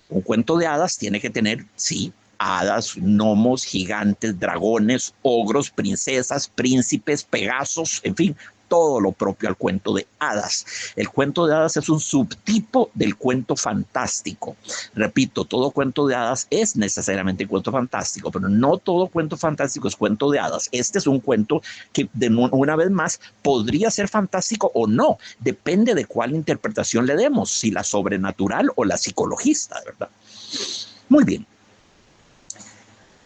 Un cuento de hadas tiene que tener, sí, hadas, gnomos, gigantes, dragones, ogros, princesas, príncipes, pegasos, en fin, todo lo propio al cuento de hadas. El cuento de hadas es un subtipo del cuento fantástico. Repito, todo cuento de hadas es necesariamente cuento fantástico, pero no todo cuento fantástico es cuento de hadas. Este es un cuento que, una vez más, podría ser fantástico o no. Depende de cuál interpretación le demos, si la sobrenatural o la psicologista, ¿verdad? Muy bien.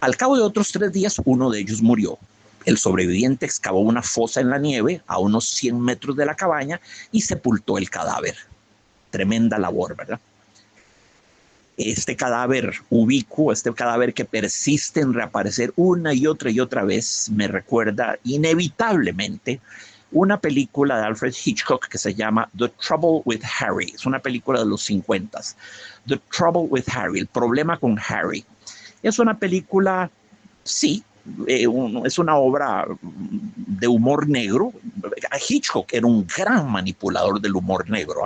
Al cabo de otros 3 días, uno de ellos murió. El sobreviviente excavó una fosa en la nieve a unos 100 metros de la cabaña y sepultó el cadáver. Tremenda labor, ¿verdad? Este cadáver ubicuo, este cadáver que persiste en reaparecer una y otra vez, me recuerda inevitablemente una película de Alfred Hitchcock que se llama The Trouble with Harry. Es una película de los 50. The Trouble with Harry, el problema con Harry. Es una película, sí, es una obra de humor negro. Hitchcock era un gran manipulador del humor negro.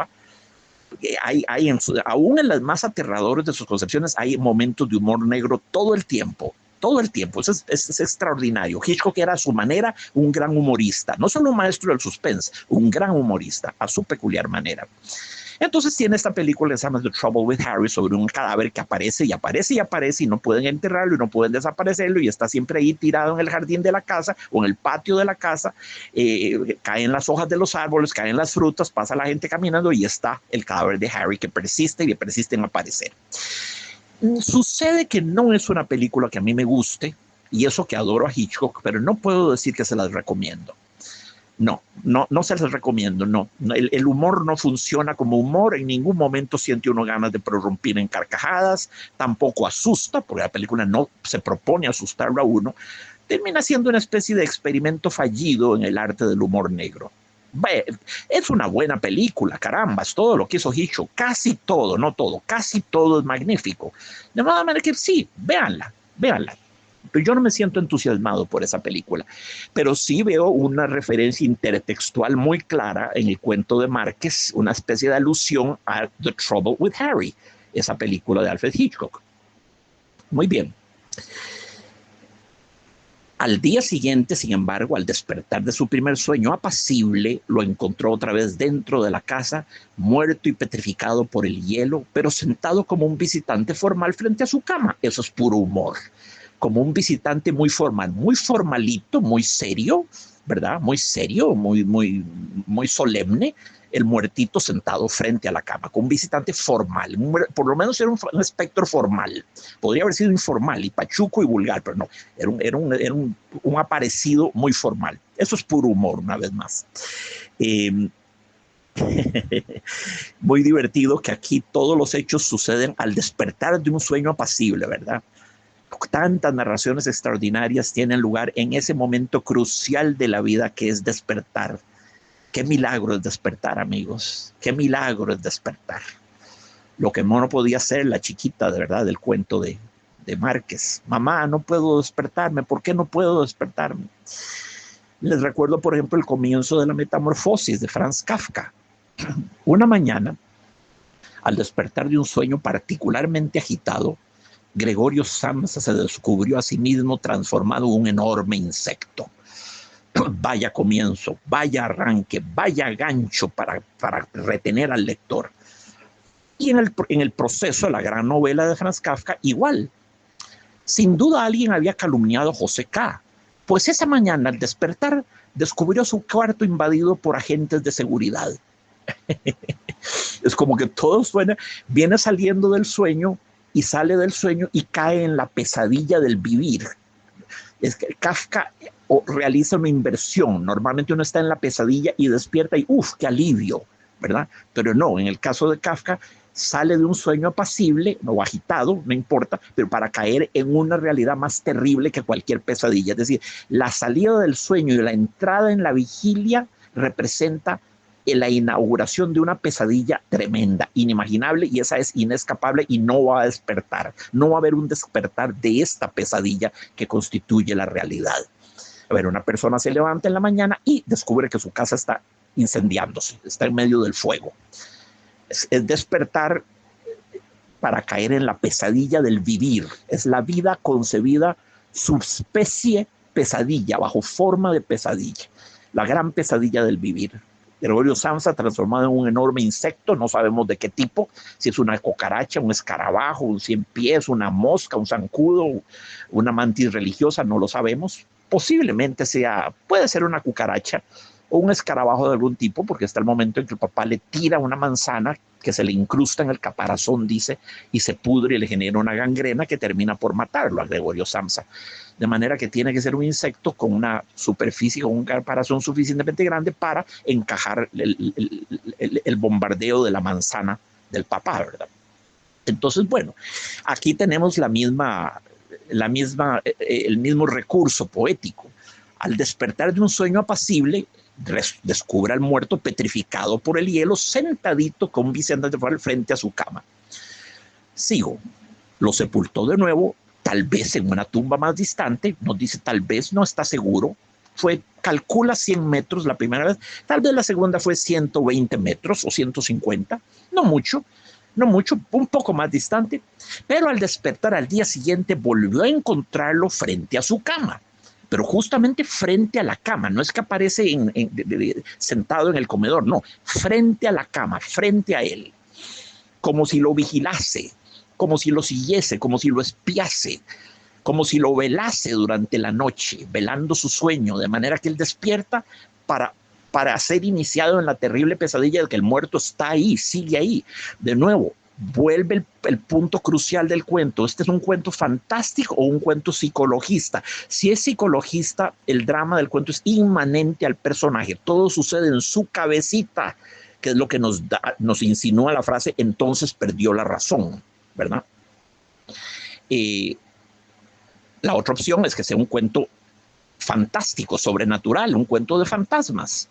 Aún en las más aterradoras de sus concepciones hay momentos de humor negro todo el tiempo. Todo el tiempo, es extraordinario. Hitchcock era a su manera un gran humorista, no solo un maestro del suspense, un gran humorista a su peculiar manera. Entonces tiene esta película que se llama The Trouble with Harry, sobre un cadáver que aparece y aparece y aparece y no pueden enterrarlo y no pueden desaparecerlo y está siempre ahí tirado en el jardín de la casa o en el patio de la casa. Caen las hojas de los árboles, caen las frutas, pasa la gente caminando y está el cadáver de Harry que persiste y persiste en aparecer. Sucede que no es una película que a mí me guste, y eso que adoro a Hitchcock, pero no puedo decir que se las recomiendo. No se las recomiendo, no. El humor no funciona como humor, en ningún momento siente uno ganas de prorrumpir en carcajadas, tampoco asusta, porque la película no se propone asustarlo a uno, termina siendo una especie de experimento fallido en el arte del humor negro. Es una buena película, caramba, es todo lo que hizo Hitchcock, casi todo, no todo, casi todo es magnífico. De manera que sí, véanla. Pero yo no me siento entusiasmado por esa película, pero sí veo una referencia intertextual muy clara en el cuento de Márquez, una especie de alusión a The Trouble with Harry, esa película de Alfred Hitchcock. Muy bien. Al día siguiente, sin embargo, al despertar de su primer sueño apacible, lo encontró otra vez dentro de la casa, muerto y petrificado por el hielo, pero sentado como un visitante formal frente a su cama. Eso es puro humor. Como un visitante muy formal, muy formalito, muy serio, ¿verdad? Muy serio, muy solemne, el muertito sentado frente a la cama, con un visitante formal, por lo menos era un espectro formal. Podría haber sido informal y pachuco y vulgar, pero no, era un aparecido muy formal. Eso es puro humor, una vez más. Muy divertido que aquí todos los hechos suceden al despertar de un sueño apacible, ¿verdad? Tantas narraciones extraordinarias tienen lugar en ese momento crucial de la vida que es despertar. Qué milagro es despertar, amigos. Qué milagro es despertar. Lo que no podía hacer la chiquita, de verdad, del cuento de Márquez. Mamá, no puedo despertarme. ¿Por qué no puedo despertarme? Les recuerdo, por ejemplo, el comienzo de la Metamorfosis de Franz Kafka. Una mañana, al despertar de un sueño particularmente agitado, Gregorio Samsa se descubrió a sí mismo transformado en un enorme insecto. Vaya comienzo, vaya arranque, vaya gancho para retener al lector. Y en el proceso de la gran novela de Franz Kafka, igual. Sin duda alguien había calumniado a José K., pues esa mañana al despertar descubrió su cuarto invadido por agentes de seguridad. Es como que todo suena, viene saliendo del sueño y sale del sueño y cae en la pesadilla del vivir. Es que Kafka realiza una inversión. Normalmente uno está en la pesadilla y despierta y ¡uf! ¡Qué alivio! ¿Verdad? Pero no, en el caso de Kafka, sale de un sueño apacible o agitado, no importa, pero para caer en una realidad más terrible que cualquier pesadilla. Es decir, la salida del sueño y la entrada en la vigilia representa la inauguración de una pesadilla tremenda, inimaginable, y esa es inescapable y no va a despertar. No va a haber un despertar de esta pesadilla que constituye la realidad. A ver, una persona se levanta en la mañana y descubre que su casa está incendiándose, está en medio del fuego. Es despertar para caer en la pesadilla del vivir. Es la vida concebida subespecie pesadilla, bajo forma de pesadilla. La gran pesadilla del vivir. Gregorio Samsa transformado en un enorme insecto, no sabemos de qué tipo, si es una cucaracha, un escarabajo, un cien pies, una mosca, un zancudo, una mantis religiosa, no lo sabemos. Posiblemente puede ser una cucaracha o un escarabajo de algún tipo, porque está el momento en que el papá le tira una manzana que se le incrusta en el caparazón, dice, y se pudre y le genera una gangrena que termina por matarlo a Gregorio Samsa. De manera que tiene que ser un insecto con una superficie, con un caparazón suficientemente grande para encajar el bombardeo de la manzana del papá, ¿verdad? Entonces, bueno, aquí tenemos el mismo recurso poético. Al despertar de un sueño apacible, descubre al muerto petrificado por el hielo, sentadito con Vicente al frente a su cama. Sigo. Lo sepultó de nuevo, tal vez en una tumba más distante, nos dice tal vez, no está seguro. Calcula 100 metros la primera vez, tal vez la segunda fue 120 metros o 150, no mucho, un poco más distante, pero al despertar al día siguiente volvió a encontrarlo frente a su cama. Pero justamente frente a la cama, no es que aparece sentado en el comedor, no, frente a la cama, frente a él, como si lo vigilase, como si lo siguiese, como si lo espiase, como si lo velase durante la noche, velando su sueño, de manera que él despierta para ser iniciado en la terrible pesadilla de que el muerto está ahí, sigue ahí. De nuevo, vuelve el punto crucial del cuento. ¿Este es un cuento fantástico o un cuento psicologista? Si es psicologista, el drama del cuento es inmanente al personaje. Todo sucede en su cabecita, que es lo que nos insinúa la frase, entonces perdió la razón, ¿verdad? La otra opción es que sea un cuento fantástico, sobrenatural, un cuento de fantasmas.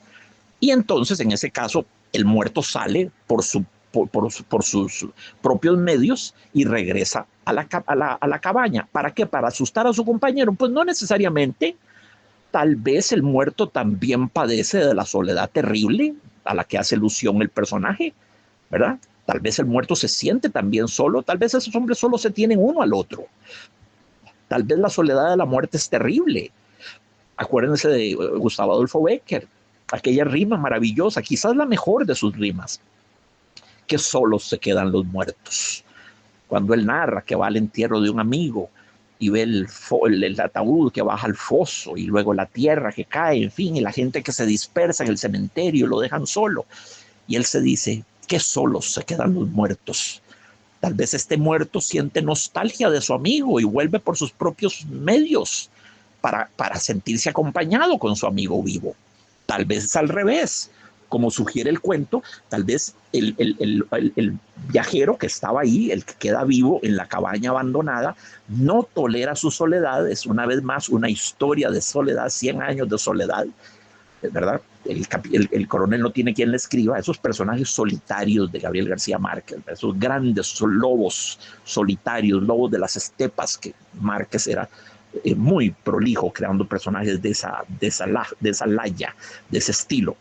Y entonces, en ese caso, el muerto sale por sus propios medios y regresa a la cabaña. ¿Para qué? ¿Para asustar a su compañero? Pues no necesariamente. Tal vez el muerto también padece de la soledad terrible a la que hace alusión el personaje, ¿verdad? Tal vez el muerto se siente también solo, tal vez esos hombres solo se tienen uno al otro. Tal vez la soledad de la muerte es terrible. Acuérdense de Gustavo Adolfo Bécquer, aquella rima maravillosa, quizás la mejor de sus rimas, que solos se quedan los muertos. Cuando él narra que va al entierro de un amigo y ve el ataúd que baja al foso y luego la tierra que cae, en fin, y la gente que se dispersa en el cementerio, lo dejan solo. Y él se dice, que solos se quedan los muertos. Tal vez este muerto siente nostalgia de su amigo y vuelve por sus propios medios para sentirse acompañado con su amigo vivo. Tal vez es al revés, como sugiere el cuento, tal vez el viajero que estaba ahí, el que queda vivo en la cabaña abandonada, no tolera su soledad. Es una vez más una historia de soledad, 100 años de soledad, ¿verdad? El coronel no tiene quien le escriba. Esos personajes solitarios de Gabriel García Márquez, esos grandes lobos solitarios, lobos de las estepas, que Márquez era muy prolijo creando personajes de esa laya, de ese estilo.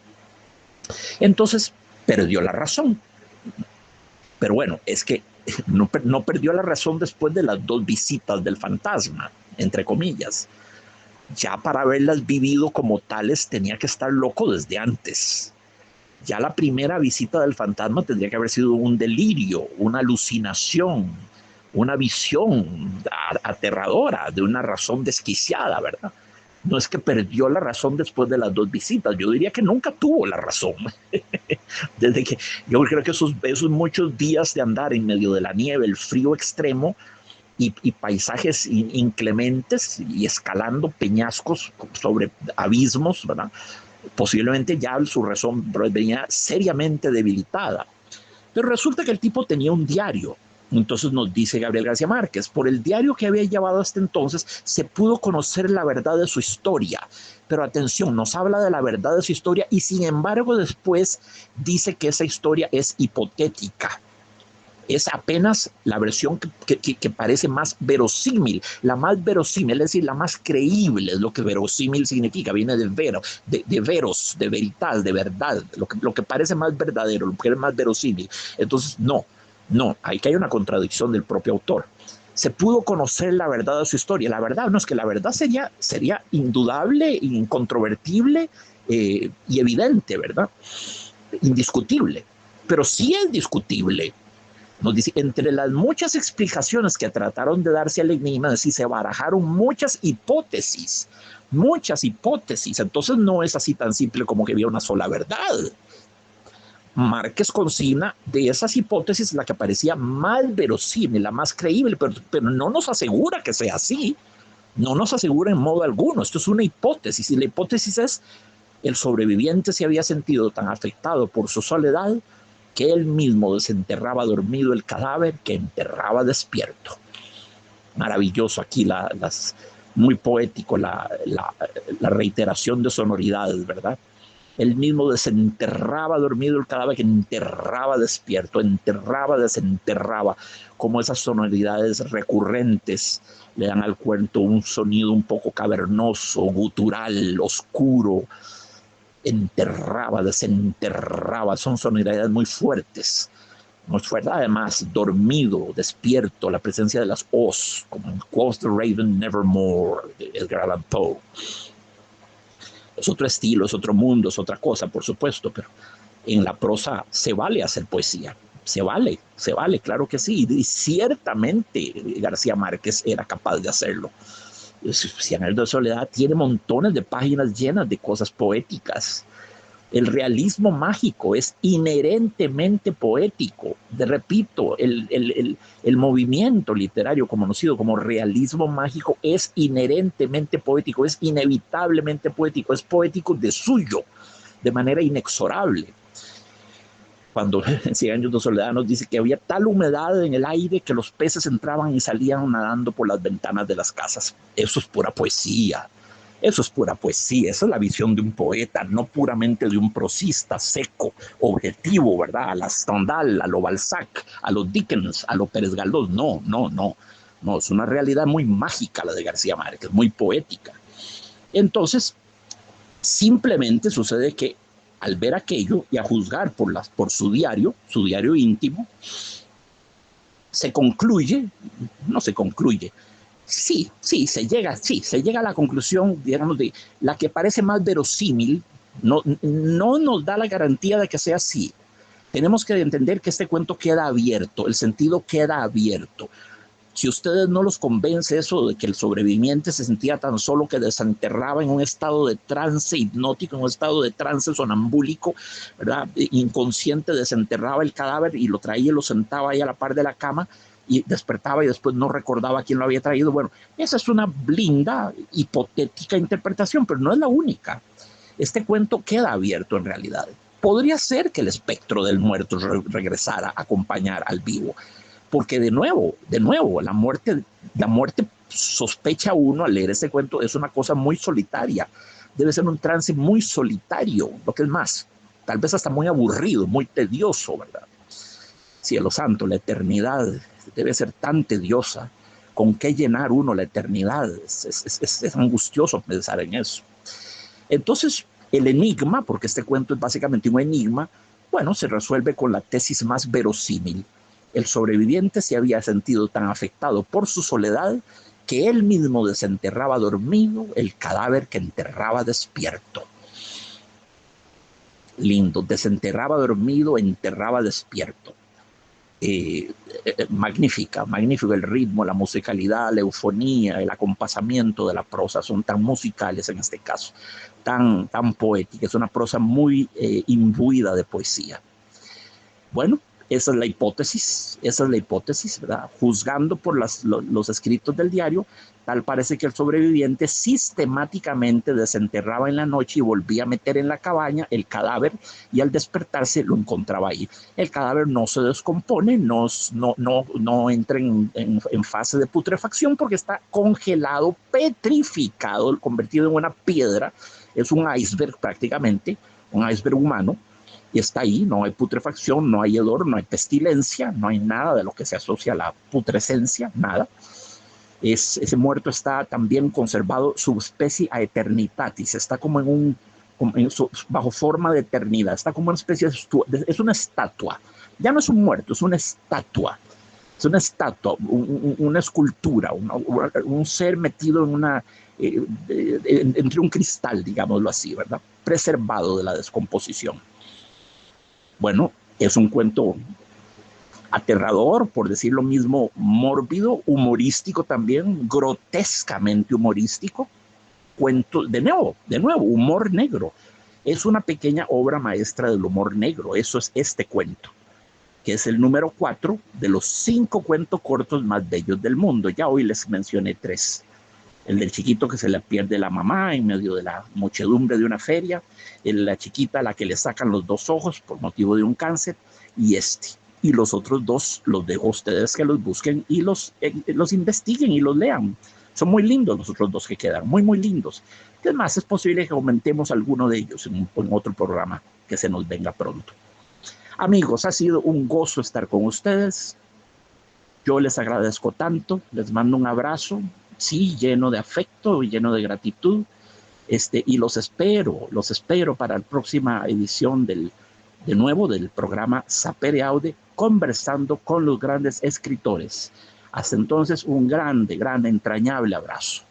Entonces perdió la razón. Pero bueno, es que no perdió la razón después de las 2 visitas del fantasma, entre comillas. Ya para haberlas vivido como tales tenía que estar loco desde antes. Ya la primera visita del fantasma tendría que haber sido un delirio, una alucinación, una visión aterradora de una razón desquiciada, ¿verdad? No es que perdió la razón después de las 2 visitas, yo diría que nunca tuvo la razón. Desde que yo creo que esos muchos días de andar en medio de la nieve, el frío extremo, y paisajes inclementes y escalando peñascos sobre abismos, ¿verdad? Posiblemente ya su razón venía seriamente debilitada. Pero resulta que el tipo tenía un diario. Entonces nos dice Gabriel García Márquez, por el diario que había llevado hasta entonces se pudo conocer la verdad de su historia. Pero atención, nos habla de la verdad de su historia y sin embargo después dice que esa historia es hipotética. Es apenas la versión que parece más verosímil, la más verosímil, es decir, la más creíble, es lo que verosímil significa, viene de veros, de veritas, de verdad, lo que parece más verdadero, lo que es más verosímil. Entonces, no, No, hay que hay una contradicción del propio autor. Se pudo conocer la verdad de su historia. La verdad no es que la verdad sería indudable, incontrovertible y evidente, ¿verdad? Indiscutible. Pero sí es discutible. Nos dice, entre las muchas explicaciones que trataron de darse al enigma, sí, se barajaron muchas hipótesis. Muchas hipótesis. Entonces no es así tan simple como que había una sola verdad. Márquez consigna de esas hipótesis la que parecía más verosímil, la más creíble, pero no nos asegura que sea así, no nos asegura en modo alguno. Esto es una hipótesis y la hipótesis es el sobreviviente se había sentido tan afectado por su soledad que él mismo desenterraba dormido el cadáver que enterraba despierto. Maravilloso aquí, muy poético la reiteración de sonoridades, ¿verdad? Él mismo desenterraba dormido el cadáver que enterraba despierto, enterraba, desenterraba, como esas sonoridades recurrentes le dan al cuento un sonido un poco cavernoso, gutural, oscuro. Enterraba, desenterraba, son sonoridades muy fuertes. Muy fuerte, además, dormido, despierto, la presencia de las O's, como en Quoth the Raven Nevermore de Edgar Allan Poe. Es otro estilo, es otro mundo, es otra cosa, por supuesto, pero en la prosa se vale hacer poesía, se vale, claro que sí, y ciertamente García Márquez era capaz de hacerlo. Cien años de soledad tiene montones de páginas llenas de cosas poéticas. El realismo mágico es inherentemente poético. Repito, el movimiento literario conocido como realismo mágico es inherentemente poético, es inevitablemente poético, es poético de suyo, de manera inexorable. Cuando en Cien años de soledad nos dice que había tal humedad en el aire que los peces entraban y salían nadando por las ventanas de las casas. Eso es pura poesía. Eso es pura poesía, esa es la visión de un poeta, no puramente de un prosista seco, objetivo, ¿verdad? A la Stendhal, a lo Balzac, a lo Dickens, a lo Pérez Galdós. No, es una realidad muy mágica la de García Márquez, muy poética. Entonces, simplemente sucede que al ver aquello y a juzgar por su diario íntimo, se concluye, se llega a la conclusión, digamos, de la que parece más verosímil, no nos da la garantía de que sea así. Tenemos que entender que este cuento queda abierto, el sentido queda abierto. Si ustedes no los convence eso de que el sobreviviente se sentía tan solo que desenterraba en un estado de trance hipnótico, en un estado de trance sonambúlico, ¿verdad? Inconsciente, desenterraba el cadáver y lo traía y lo sentaba ahí a la par de la cama, y despertaba y después no recordaba quién lo había traído. Bueno, esa es una linda, hipotética interpretación, pero no es la única. Este cuento queda abierto en realidad. Podría ser que el espectro del muerto regresara a acompañar al vivo, porque de nuevo, la muerte sospecha uno al leer este cuento, es una cosa muy solitaria. Debe ser un trance muy solitario, lo que es más, tal vez hasta muy aburrido, muy tedioso, ¿verdad? Cielo santo, la eternidad debe ser tan tediosa. ¿Con qué llenar uno la eternidad? Es angustioso pensar en eso. Entonces, el enigma, porque este cuento es básicamente un enigma, bueno, se resuelve con la tesis más verosímil. El sobreviviente se había sentido tan afectado por su soledad que él mismo desenterraba dormido el cadáver que enterraba despierto. Lindo, desenterraba dormido, enterraba despierto. Magnífico el ritmo, la musicalidad, la eufonía, el acompasamiento de la prosa son tan musicales en este caso, tan poética, es una prosa muy imbuida de poesía. Bueno, esa es la hipótesis, ¿verdad? Juzgando por los escritos del diario, tal parece que el sobreviviente sistemáticamente desenterraba en la noche y volvía a meter en la cabaña el cadáver, y al despertarse lo encontraba ahí. El cadáver no se descompone, no entra en fase de putrefacción porque está congelado, petrificado, convertido en una piedra. Es un iceberg prácticamente, un iceberg humano. Y está ahí, no hay putrefacción, no hay hedor, no hay pestilencia, no hay nada de lo que se asocia a la putrescencia, nada. Ese muerto está también conservado subspecie a eternitatis, está como bajo forma de eternidad, está como una especie es una estatua Ya no es un muerto, es una estatua. Es una estatua, una escultura, un ser metido en entre un cristal, digámoslo así, ¿verdad? Preservado de la descomposición. Bueno, es un cuento aterrador, por decir lo mismo, mórbido, humorístico también, grotescamente humorístico. Cuento, de nuevo, humor negro. Es una pequeña obra maestra del humor negro. Eso es este cuento, que es el número 4 de los 5 cuentos cortos más bellos del mundo. Ya hoy les mencioné 3. El del chiquito que se le pierde la mamá en medio de la muchedumbre de una feria, la chiquita a la que le sacan los 2 ojos por motivo de un cáncer, y este. Y los otros 2 los dejo a ustedes que los busquen y los investiguen y los lean. Son muy lindos los otros 2 que quedan, muy, muy lindos. Además, es posible que aumentemos alguno de ellos en otro programa que se nos venga pronto. Amigos, ha sido un gozo estar con ustedes. Yo les agradezco tanto, les mando un abrazo, sí, lleno de afecto y lleno de gratitud, y los espero para la próxima edición de nuevo del programa Sapere Aude, conversando con los grandes escritores. Hasta entonces, un grande, entrañable abrazo.